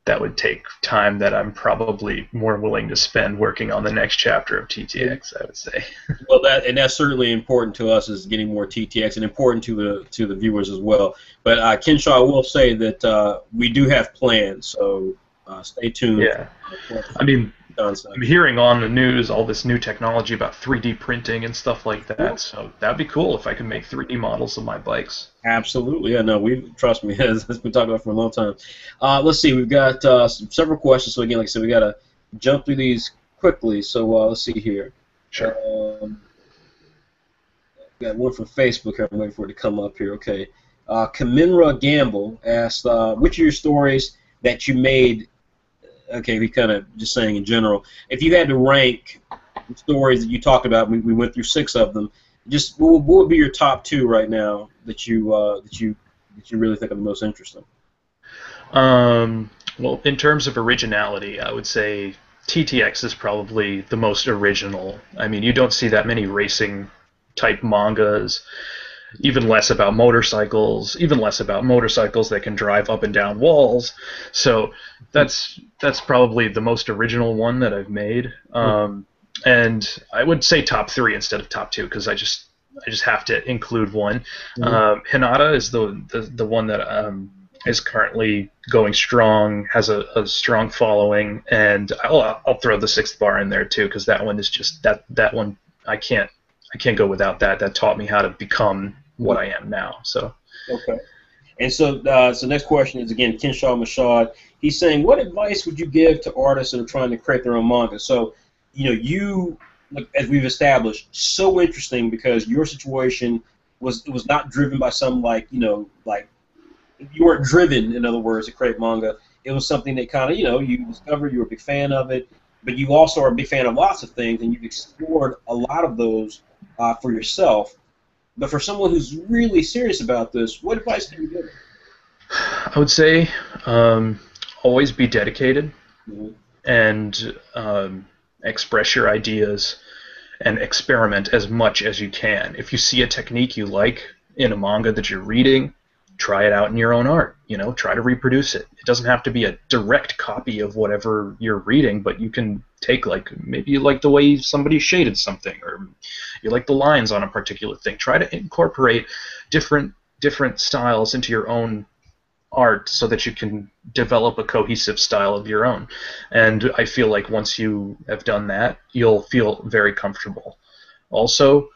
[SPEAKER 2] that would take time that I'm probably more willing to spend working on the next chapter of TTX, I would say.
[SPEAKER 1] Well, that's certainly important to us, is getting more TTX, and important to the viewers as well. But Kenshaw, I will say that we do have plans, so stay tuned.
[SPEAKER 2] Yeah, I mean, I'm hearing on the news all this new technology about 3D printing and stuff like that, so that'd be cool if I could make 3D models of my bikes.
[SPEAKER 1] Absolutely, yeah, no, trust me, it's been talking about for a long time. Let's see, we've got several questions, so again, like I said, we got to jump through these quickly, so let's see here.
[SPEAKER 2] Sure.
[SPEAKER 1] Got one from Facebook here, I'm waiting for it to come up here, okay. Kaminra Gamble asked, which of your stories that you made, okay, we kind of just saying in general, if you had to rank the stories that you talked about, we went through 6 of them, just what would be your top 2 right now that you really think are the most interesting?
[SPEAKER 2] Well, in terms of originality, I would say TTX is probably the most original. I mean, you don't see that many racing type mangas, even less about motorcycles, that can drive up and down walls. So that's probably the most original one that I've made. And I would say top 3 instead of top 2, because I just have to include one. Hinata is the one that is currently going strong, has a strong following, and I'll throw the 6th bar in there too, because that one is just that one I can't go without that. That taught me how to become what I am now. So. Okay.
[SPEAKER 1] And so next question is, again, Kenshaw Mashad. He's saying, what advice would you give to artists that are trying to create their own manga? So, you, as we've established, so interesting because your situation was not driven by some you weren't driven, in other words, to create manga. It was something that kind of, you discovered, you were a big fan of it, but you also are a big fan of lots of things, and you've explored a lot of those for yourself. But for someone who's really serious about this, what advice can you give?
[SPEAKER 2] I would say always be dedicated and express your ideas and experiment as much as you can. If you see a technique you like in a manga that you're reading, try it out in your own art. Try to reproduce it. It doesn't have to be a direct copy of whatever you're reading, but you can take, maybe you like the way somebody shaded something, or you like the lines on a particular thing. Try to incorporate different styles into your own art so that you can develop a cohesive style of your own. And I feel like once you have done that, you'll feel very comfortable. Also,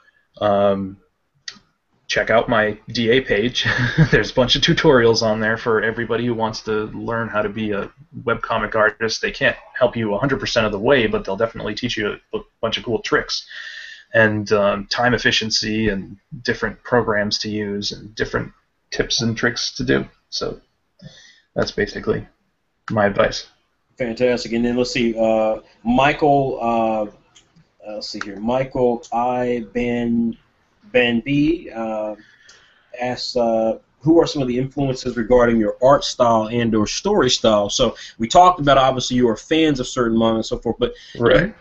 [SPEAKER 2] check out my DA page. There's a bunch of tutorials on there for everybody who wants to learn how to be a webcomic artist. They can't help you 100% of the way, but they'll definitely teach you a bunch of cool tricks and time efficiency and different programs to use and different tips and tricks to do. So that's basically my advice.
[SPEAKER 1] Fantastic. And then let's see, Michael, let's see here, Michael I. Ben B. asks, who are some of the influences regarding your art style and or story style? So we talked about, obviously, you are fans of certain manga and so forth, but
[SPEAKER 2] right.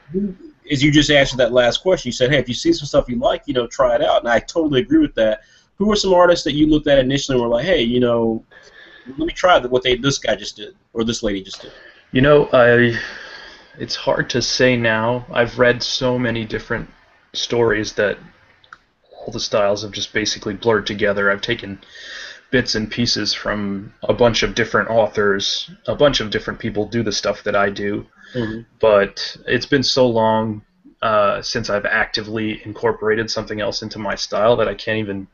[SPEAKER 1] As you just answered that last question, you said, hey, if you see some stuff you like, try it out, and I totally agree with that. Who are some artists that you looked at initially and were like, hey, let me try what this guy just did, or this lady just did?
[SPEAKER 2] It's hard to say now. I've read so many different stories that all the styles have just basically blurred together. I've taken bits and pieces from a bunch of different authors, a bunch of different people do the stuff that I do, but it's been so long since I've actively incorporated something else into my style that I can't even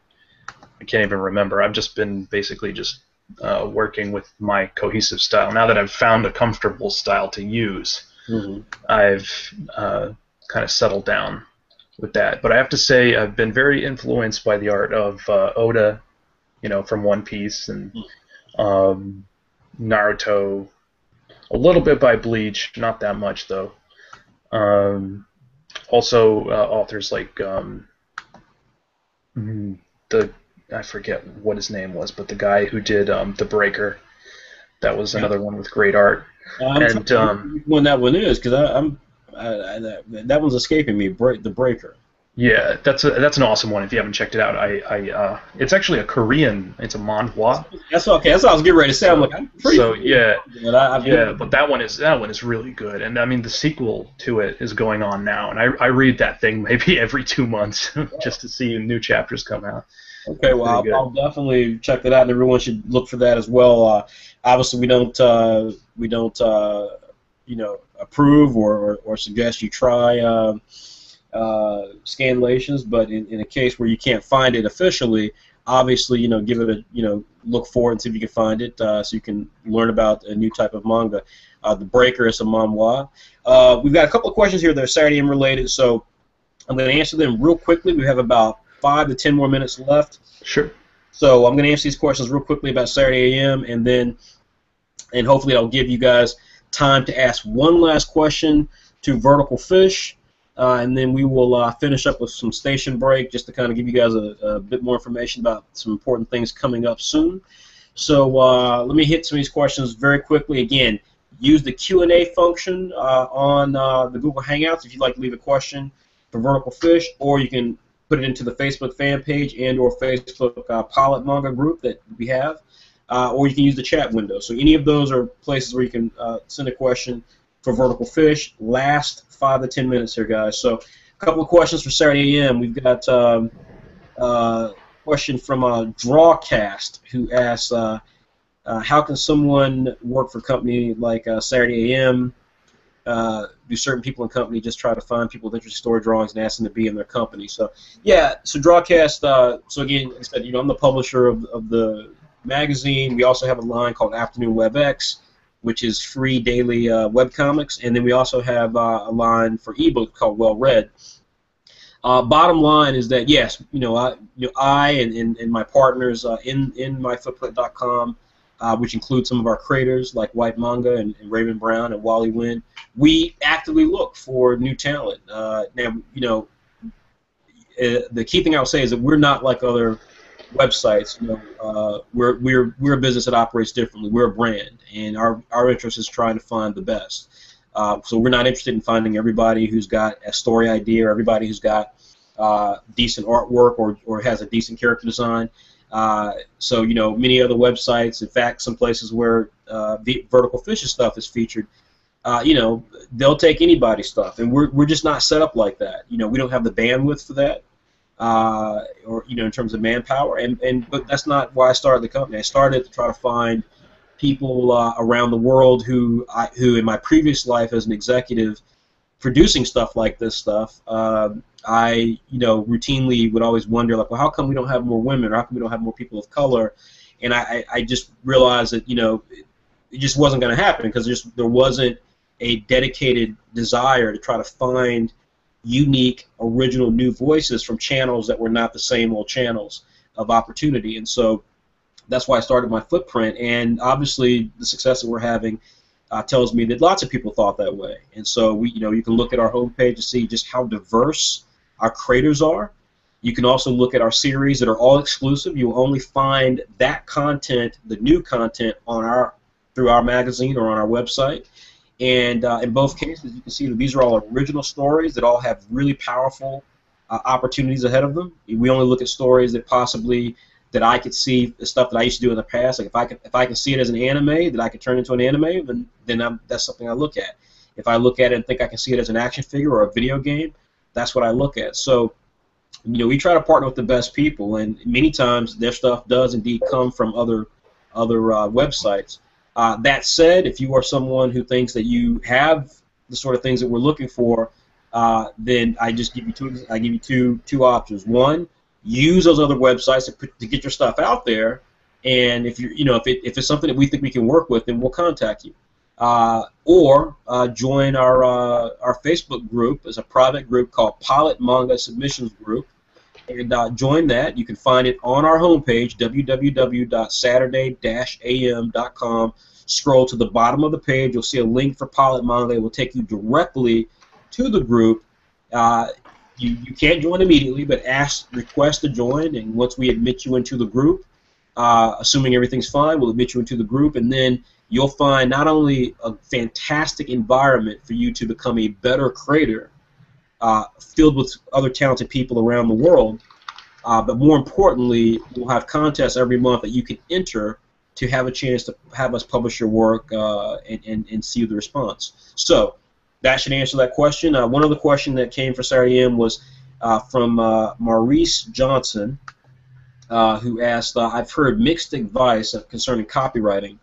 [SPEAKER 2] remember. I've just been basically just working with my cohesive style. Now that I've found a comfortable style to use, I've kind of settled down with that. But I have to say I've been very influenced by the art of Oda, from One Piece, and Naruto, a little bit by Bleach, not that much though. also authors like the I forget what his name was, but the guy who did The Breaker. That was
[SPEAKER 1] Yeah.
[SPEAKER 2] another one with great art.
[SPEAKER 1] I'm trying
[SPEAKER 2] And
[SPEAKER 1] to remember which one that one is because that one's escaping me. The Breaker.
[SPEAKER 2] yeah, that's an awesome one. If you haven't checked it out, it's actually a Korean. It's a manhwa.
[SPEAKER 1] That's okay. That's what I was getting ready to say. I'm like, I'm pretty
[SPEAKER 2] So
[SPEAKER 1] familiar
[SPEAKER 2] yeah,
[SPEAKER 1] with it, but I've
[SPEAKER 2] yeah,
[SPEAKER 1] never.
[SPEAKER 2] but that one is really good. And I mean, the sequel to it is going on now, and I read that thing maybe every 2 months just to see new chapters come out.
[SPEAKER 1] Okay,
[SPEAKER 2] It's
[SPEAKER 1] well,
[SPEAKER 2] pretty
[SPEAKER 1] I'll
[SPEAKER 2] good.
[SPEAKER 1] definitely check that out, and everyone should look for that as well. Obviously, we don't approve or suggest you try scanlations, but in a case where you can't find it officially, obviously, give it a look for it and see if you can find it, so you can learn about a new type of manga. The Breaker is a manhwa. We've got a couple of questions here that are Saturday AM related, so I'm going to answer them real quickly. We have about 5 to 10 more minutes left.
[SPEAKER 2] Sure.
[SPEAKER 1] So I'm going to answer these questions real quickly about Saturday AM, and hopefully I'll give you guys time to ask one last question to VerticalFish, and then we will finish up with some station break just to kind of give you guys a bit more information about some important things coming up soon. So let me hit some of these questions very quickly. Again, use the Q&A function on the Google Hangouts if you'd like to leave a question for VerticalFish, or you can put it into the Facebook fan page and or Facebook pilot manga group that we have, or you can use the chat window. So any of those are places where you can send a question for VerticalFish. Last 5 to 10 minutes here, guys. So a couple of questions for Saturday AM. We've got a question from Drawcast, who asks, how can someone work for a company like Saturday AM? Do certain people in company just try to find people with interesting story drawings and ask them to be in their company? So yeah, so Drawcast. So again, like I said, I'm the publisher of the magazine. We also have a line called Afternoon WebX, which is free daily webcomics, and then we also have a line for ebooks called Well Read. Bottom line is that yes, I and my partners in myfootprint.com, which includes some of our creators like White Manga and Raven Brown and Wally Wynn, we actively look for new talent. Now, the key thing I would say is that we're not like other websites. We're a business that operates differently. We're a brand, and our interest is trying to find the best. So we're not interested in finding everybody who's got a story idea or everybody who's got decent artwork or has a decent character design. So many other websites, in fact, some places where VerticalFish's stuff is featured, they'll take anybody's stuff, and we're just not set up like that. We don't have the bandwidth for that, or in terms of manpower, but that's not why I started the company. I started to try to find people around the world who in my previous life as an executive producing stuff like this stuff, I routinely would always wonder, like, well, how come we don't have more women, or how come we don't have more people of color? And I just realized that it just wasn't going to happen because there wasn't a dedicated desire to try to find unique, original, new voices from channels that were not the same old channels of opportunity. And so that's why I started my footprint. And obviously, the success that we're having tells me that lots of people thought that way. And so you can look at our homepage to see just how diverse our creators are. You can also look at our series that are all exclusive. You will only find that content, the new content, through our magazine or on our website. And in both cases, you can see that these are all original stories that all have really powerful opportunities ahead of them. We only look at stories that I could see the stuff that I used to do in the past. Like if I can see it as an anime that I could turn into an anime, then that's something I look at. If I look at it and think I can see it as an action figure or a video game, that's what I look at. So we try to partner with the best people, and many times their stuff does indeed come from other websites. That said, if you are someone who thinks that you have the sort of things that we're looking for, then I just give you two options. One, use those other websites to get your stuff out there, and if if it's something that we think we can work with, then we'll contact you. Or join our Facebook group. It's a private group called Pilot Manga Submissions Group, and join that. You can find it on our homepage, www.saturday-am.com. Scroll to the bottom of the page. You'll see a link for Pilot Manga. It will take you directly to the group, Uh, you can't join immediately, but request to join, and once we admit you into the group, assuming everything's fine, we'll admit you into the group, and then you'll find not only a fantastic environment for you to become a better creator, filled with other talented people around the world, but more importantly, we'll have contests every month that you can enter to have a chance to have us publish your work and see the response. So that should answer that question. One other question that came for Saturday AM was from Maurice Johnson, who asked, I've heard mixed advice concerning copywriting.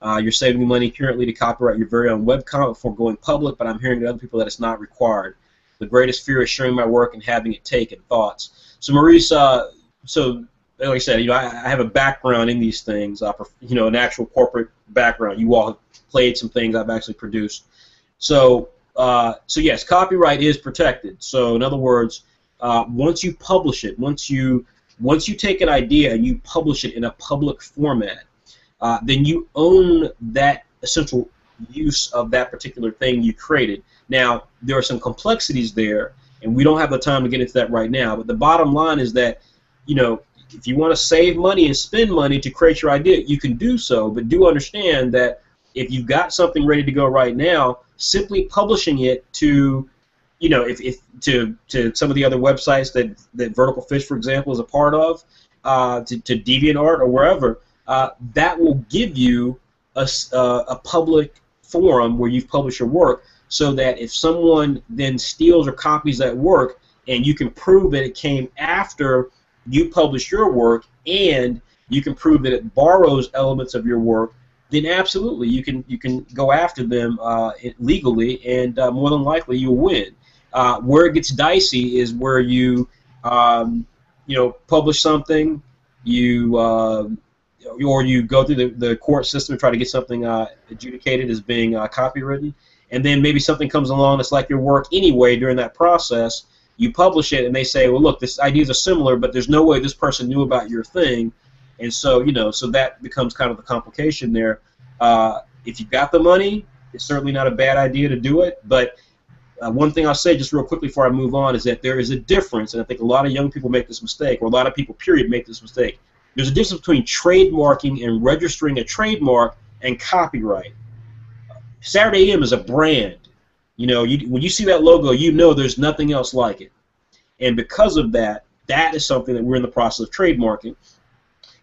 [SPEAKER 1] You're saving money currently to copyright your very own webcomic before going public, but I'm hearing to other people that it's not required. The greatest fear is sharing my work and having it taken. Thoughts? So Maurice, so like I said, I have a background in these things, an actual corporate background. You all have played some things I've actually produced. So yes, copyright is protected. So in other words, once you publish it, once you take an idea and you publish it in a public format, then you own that essential use of that particular thing you created. Now, there are some complexities there, and we don't have the time to get into that right now, but the bottom line is that, if you want to save money and spend money to create your idea, you can do so, but do understand that if you've got something ready to go right now, simply publishing it to, to some of the other websites that VerticalFish, for example, is a part of, to DeviantArt or wherever, that will give you a public forum where you've published your work, so that if someone then steals or copies that work, and you can prove that it came after you published your work, and you can prove that it borrows elements of your work, then absolutely you can go after them legally, and more than likely you'll win. Where it gets dicey is where you publish something, or you go through the court system and try to get something adjudicated as being copywritten, and then maybe something comes along that's like your work anyway during that process. You publish it, and they say, well, look, this ideas are similar, but there's no way this person knew about your thing, and so so that becomes kind of the complication there. If you've got the money, it's certainly not a bad idea to do it, but one thing I'll say just real quickly before I move on is that there is a difference, and I think a lot of young people make this mistake, or a lot of people, period, make this mistake. There's a difference between trademarking and registering a trademark and copyright. Saturday AM is a brand. When you see that logo, there's nothing else like it. And because of that, that is something that we're in the process of trademarking.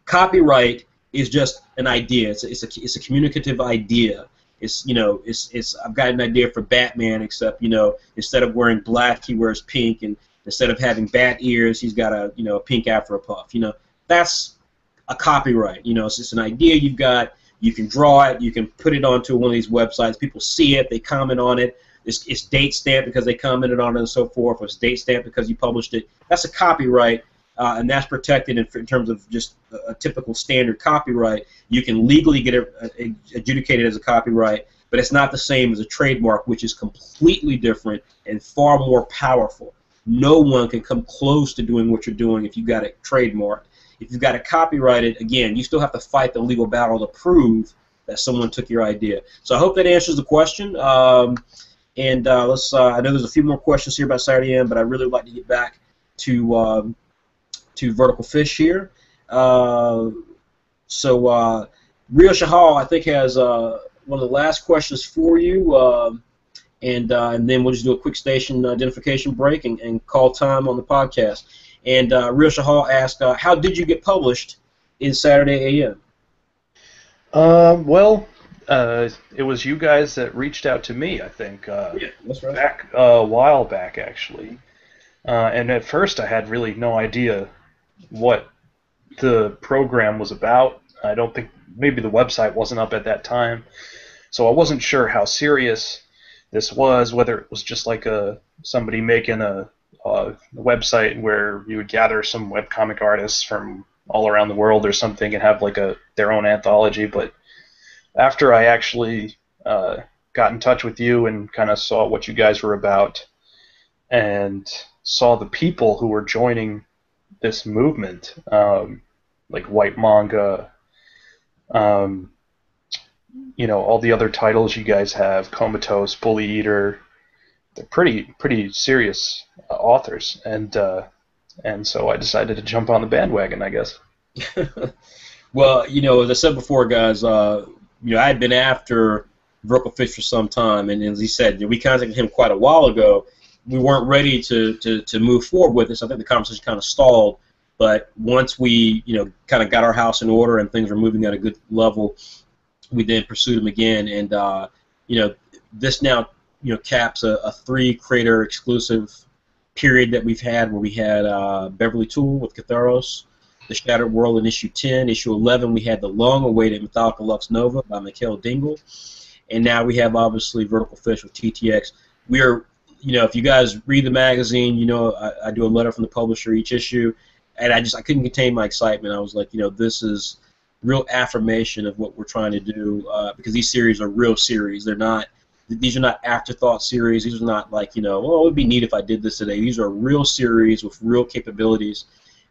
[SPEAKER 1] Copyright is just an idea. It's a communicative idea. I've got an idea for Batman, except instead of wearing black, he wears pink, and instead of having bat ears, he's got a pink afro puff. That's a copyright. It's just an idea you've got. You can draw it. You can put it onto one of these websites. People see it. They comment on it. It's date stamped because they commented on it and so forth. Or it's date stamped because you published it. That's a copyright, and that's protected in terms of just a typical standard copyright. You can legally get it adjudicated as a copyright, but it's not the same as a trademark, which is completely different and far more powerful. No one can come close to doing what you're doing if you've got it trademarked. If you've got it copyrighted, again, you still have to fight the legal battle to prove that someone took your idea. So I hope that answers the question. Let's. I know there's a few more questions here about Saturday AM, but I really would like to get back to VerticalFish here. Rio Shahal, I think, has one of the last questions for you, and then we'll just do a quick station identification break and call time on the podcast. And Rio Shahal asked, how did you get published in Saturday AM?
[SPEAKER 2] It was you guys that reached out to me, I think.
[SPEAKER 1] Yeah, that's right.
[SPEAKER 2] Back a while back, actually. And at first, I had really no idea what the program was about. I don't think maybe the website wasn't up at that time, so I wasn't sure how serious this was. Whether it was just like somebody making a website where you would gather some webcomic artists from all around the world or something and have like their own anthology. But after I actually got in touch with you and kind of saw what you guys were about and saw the people who were joining this movement, like White Manga, all the other titles you guys have, Comatose, Bully Eater, they're pretty serious authors, and so I decided to jump on the bandwagon, I guess.
[SPEAKER 1] Well, as I said before, guys, I had been after VerticalFish for some time, and as he said, we contacted him quite a while ago. We weren't ready to move forward with this. I think the conversation kind of stalled. But once we, kind of got our house in order and things were moving at a good level, we then pursued him again. And, this now, caps a 3-creator exclusive period that we've had where we had Beverly Toole with Catharos, The Shattered World in issue 10. Issue 11, we had the long-awaited Mythological Lux Nova by Mikhail Dingle. And now we have, obviously, VerticalFish with TTX. We are, if you guys read the magazine, I do a letter from the publisher each issue. And I couldn't contain my excitement. I was like, this is real affirmation of what we're trying to do because these series are real series. These are not afterthought series. These are not like, oh, it would be neat if I did this today. These are real series with real capabilities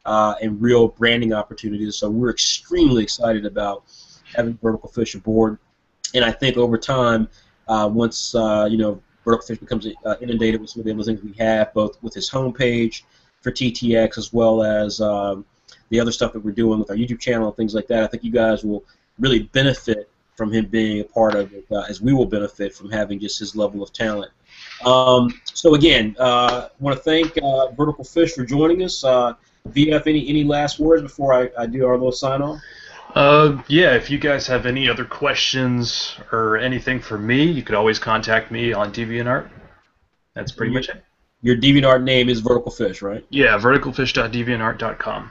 [SPEAKER 1] and real branding opportunities. So we're extremely excited about having VerticalFish aboard. And I think over time, once, VerticalFish becomes inundated with some of the other things we have, both with his homepage, for TTX as well as the other stuff that we're doing with our YouTube channel and things like that. I think you guys will really benefit from him being a part of it, as we will benefit from having just his level of talent. So again, I want to thank VerticalFish for joining us. VF, any last words before I do our little sign-off?
[SPEAKER 2] Yeah, if you guys have any other questions or anything for me, you could always contact me on DeviantArt. That's pretty much it.
[SPEAKER 1] Your DeviantArt name is VerticalFish, right?
[SPEAKER 2] Yeah, verticalfish.deviantart.com.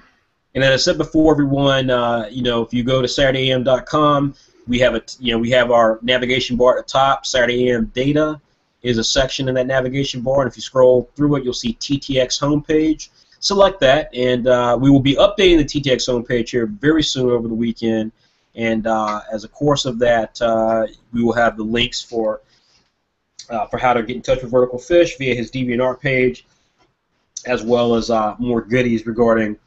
[SPEAKER 1] And as I said before, everyone, if you go to SaturdayAM.com, we have our navigation bar at the top. Saturday AM Data is a section in that navigation bar, and if you scroll through it, you'll see TTX homepage. Select that, and we will be updating the TTX homepage here very soon over the weekend. And as a course of that, we will have the links for how to get in touch with VerticalFish via his DeviantArt page, as well as more goodies regarding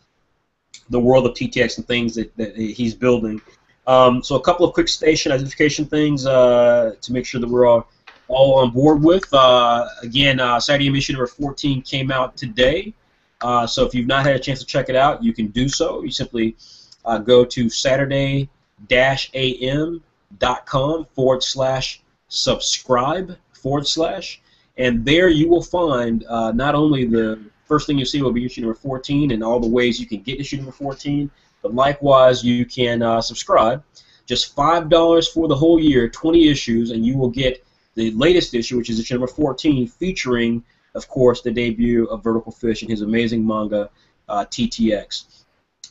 [SPEAKER 1] the world of TTX and things that he's building. So a couple of quick station identification things to make sure that we're all on board with. Again, Saturday issue number 14 came out today. So if you've not had a chance to check it out, you can do so. You simply go to saturday-am.com/subscribe/ and there you will find not only the first thing you see will be issue number 14 and all the ways you can get issue number 14, but likewise you can subscribe. Just $5 for the whole year, 20 issues, and you will get the latest issue, which is issue number 14, featuring, of course, the debut of VerticalFish and his amazing manga, TTX.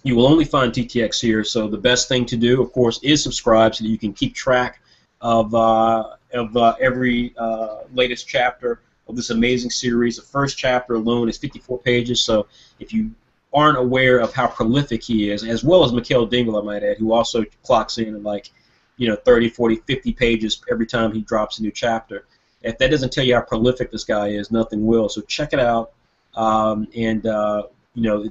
[SPEAKER 1] You will only find TTX here, so the best thing to do, of course, is subscribe so that you can keep track of every latest chapter of this amazing series. The first chapter alone is 54 pages, so if you aren't aware of how prolific he is, as well as Mikhail Dingle, I might add, who also clocks in at like 30, 40, 50 pages every time he drops a new chapter. If that doesn't tell you how prolific this guy is, nothing will. So check it out, the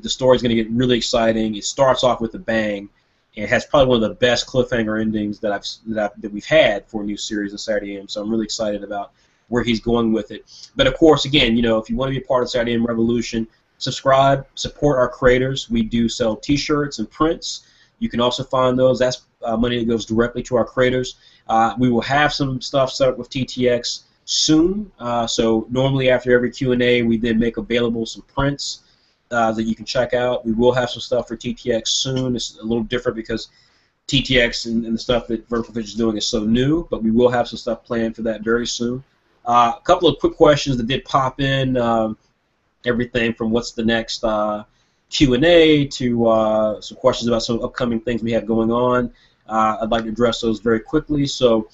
[SPEAKER 1] story's going to get really exciting. It starts off with a bang. It has probably one of the best cliffhanger endings that we've had for a new series in Saturday AM. So I'm really excited about where he's going with it. But of course, again, if you want to be a part of Saturday AM Revolution, subscribe, support our creators. We do sell T-shirts and prints. You can also find those. That's money that goes directly to our creators. We will have some stuff set up with TTX soon. So normally after every Q&A, we then make available some prints that you can check out. We will have some stuff for TTX soon. It's a little different because TTX and the stuff that VerticalFish is doing is so new, but we will have some stuff planned for that very soon. A couple of quick questions that did pop in, everything from what's the next Q&A to some questions about some upcoming things we have going on. I'd like to address those very quickly. So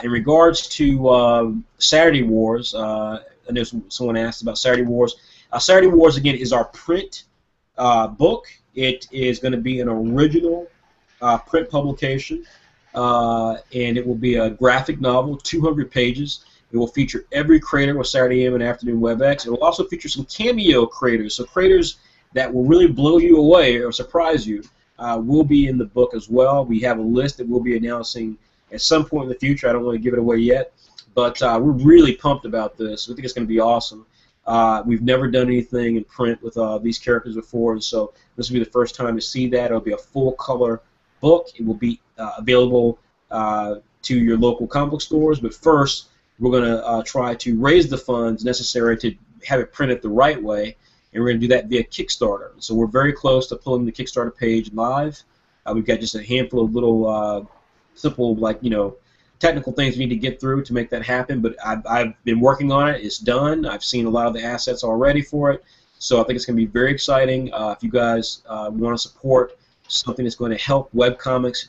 [SPEAKER 1] in regards to Saturday Wars, I know someone asked about Saturday Wars. Saturday Wars, again, is our print book. It is going to be an original print publication, and it will be a graphic novel, 200 pages. It will feature every creator with Saturday AM and Afternoon WebX. It will also feature some cameo creators, so creators that will really blow you away or surprise you will be in the book as well. We have a list that we'll be announcing at some point in the future. I don't want to give it away yet, But we're really pumped about this. We think it's going to be awesome. We've never done anything in print with these characters before, and so this will be the first time to see that. It'll be a full-color book. It will be available to your local comic book stores, but first we're going to try to raise the funds necessary to have it printed the right way, and we're going to do that via Kickstarter. So we're very close to pulling the Kickstarter page live. We've got just a handful of little simple, technical things we need to get through to make that happen, but I've been working on it. It's done. I've seen a lot of the assets already for it, so I think it's going to be very exciting. If you guys want to support something that's going to help webcomics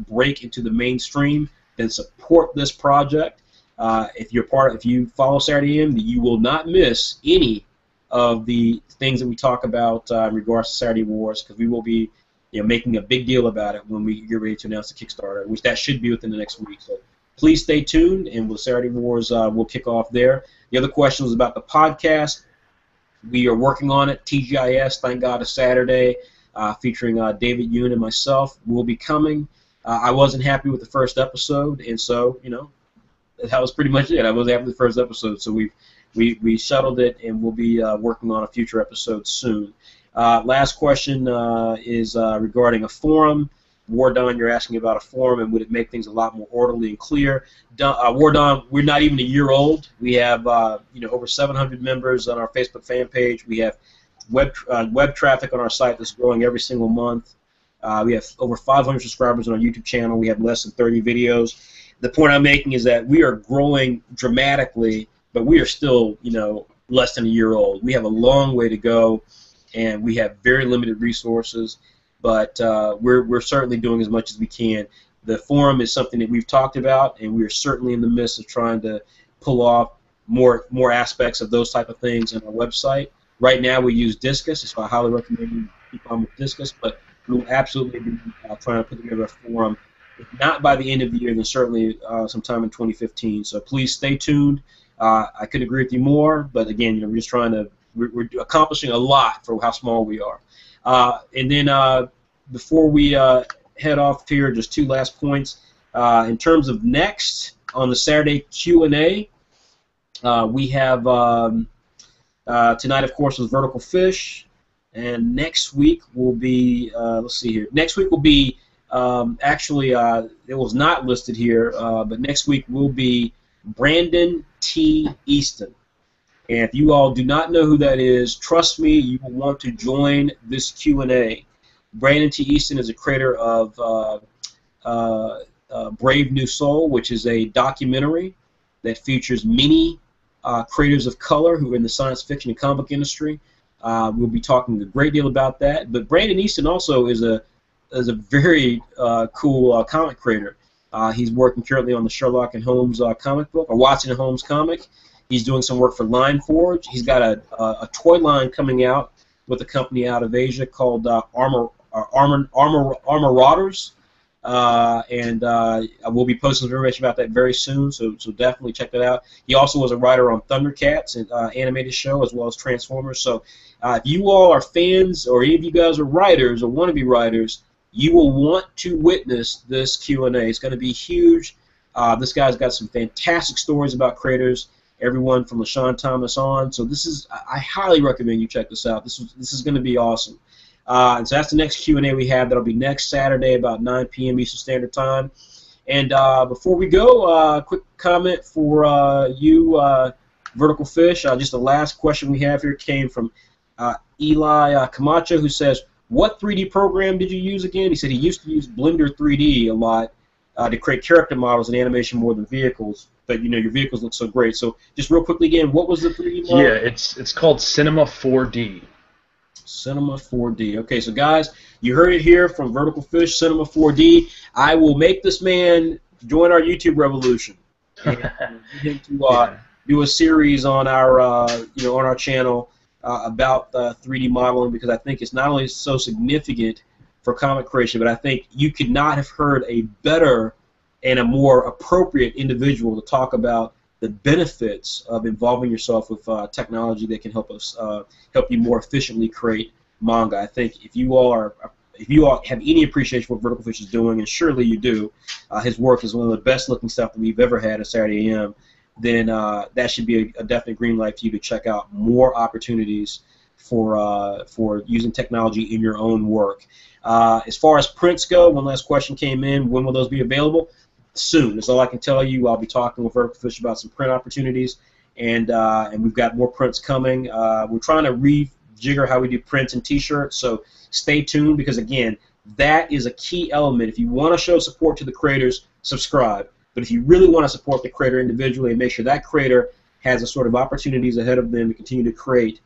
[SPEAKER 1] break into the mainstream, then support this project. If you follow Saturday AM, you will not miss any of the things that we talk about in regards to Saturday Wars, because we will be making a big deal about it when we get ready to announce the Kickstarter, which that should be within the next week. So please stay tuned, and with Saturday Wars, we'll kick off there. The other question was about the podcast. We are working on it. TGIS, Thank God It's Saturday, featuring David Yoon and myself, will be coming. I wasn't happy with the first episode, and so, that was pretty much it. I wasn't happy with the first episode, so we shuttled it, and we'll be working on a future episode soon. Last question is regarding a forum. Wardon, you're asking about a forum and would it make things a lot more orderly and clear. Wardon, we're not even a year old. We have over 700 members on our Facebook fan page. We have web traffic on our site that's growing every single month. We have over 500 subscribers on our YouTube channel. We have less than 30 videos. The point I'm making is that we are growing dramatically, but we are still less than a year old. We have a long way to go, and we have very limited resources. But we're certainly doing as much as we can. The forum is something that we've talked about, and we're certainly in the midst of trying to pull off more aspects of those type of things on our website. Right now we use Discus, so I highly recommend you keep on with Discus, but we will absolutely be trying to put together a forum, if not by the end of the year, then certainly sometime in 2015. So please stay tuned. I couldn't agree with you more, but again, we're just trying to, we're accomplishing a lot for how small we are. And then before we head off here, just two last points. In terms of next, on the Saturday Q&A, we have tonight, of course, was VerticalFish, and next week will be, let's see here, next week will be, actually, it was not listed here, but next week will be Brandon T. Easton. And if you all do not know who that is, trust me, you will want to join this Q&A. Brandon T. Easton is a creator of Brave New Soul, which is a documentary that features many creators of color who are in the science fiction and comic book industry. We'll be talking a great deal about that. But Brandon Easton also is a very cool comic creator. He's working currently on the Sherlock and Holmes comic book, or Watson and Holmes comic. He's doing some work for Line Forge. He's got a toy line coming out with a company out of Asia called Armor Marauders, and we'll be posting some information about that very soon. So definitely check that out. He also was a writer on Thundercats, an animated show, as well as Transformers. So if you all are fans, or any of you guys are writers or want to be writers, you will want to witness this Q&A. It's going to be huge. This guy's got some fantastic stories about creators, everyone from LaShawn Thomas on. So I highly recommend you check this out. This is going to be awesome. And so that's the next Q&A we have. That'll be next Saturday about 9 p.m. Eastern Standard Time. And before we go, quick comment for you, VerticalFish. Just the last question we have here came from Eli Camacho, who says, what 3D program did you use again? He said he used to use Blender 3D a lot to create character models and animation more than vehicles. But your vehicles look so great. So just real quickly again, what was the 3D model?
[SPEAKER 2] Yeah, it's called Cinema 4D.
[SPEAKER 1] Cinema 4D. Okay, so guys, you heard it here from VerticalFish, Cinema 4D. I will make this man join our YouTube revolution and get him to do a series on our on our channel about 3D modeling, because I think it's not only so significant for comic creation, but I think you could not have heard a better and a more appropriate individual to talk about the benefits of involving yourself with technology that can help us help you more efficiently create manga. I think if you all have any appreciation for what VerticalFish is doing, and surely you do, his work is one of the best looking stuff that we've ever had at Saturday AM. then that should be a definite green light for you to check out more opportunities for using technology in your own work. As far as prints go, one last question came in. When will those be available? Soon. That's all I can tell you. I'll be talking with VerticalFish about some print opportunities, and we've got more prints coming. We're trying to rejigger how we do prints and T-shirts, so stay tuned, because again, that is a key element. If you want to show support to the creators, subscribe. But if you really want to support the creator individually and make sure that creator has the sort of opportunities ahead of them to continue to create,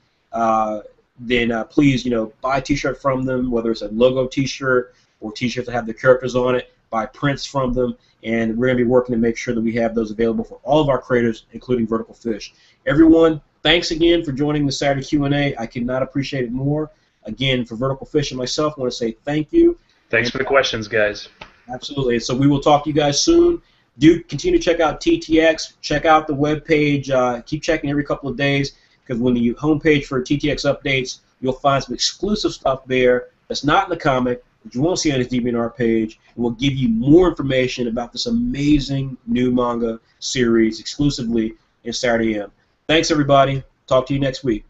[SPEAKER 1] then please, buy a T-shirt from them, whether it's a logo T-shirt or T-shirts that have their characters on it. Buy prints from them, and we're going to be working to make sure that we have those available for all of our creators, including VerticalFish. Everyone, thanks again for joining the Saturday Q&A. I could not appreciate it more. Again, for VerticalFish and myself, I want to say thank you.
[SPEAKER 2] Thanks for the questions, guys.
[SPEAKER 1] Absolutely. So we will talk to you guys soon. Do continue to check out TTX. Check out the webpage. Keep checking every couple of days, because when the homepage for TTX updates, you'll find some exclusive stuff there that's not in the comic, that you won't see on his DeviantArt page, and will give you more information about this amazing new manga series exclusively in Saturday M. Thanks, everybody. Talk to you next week.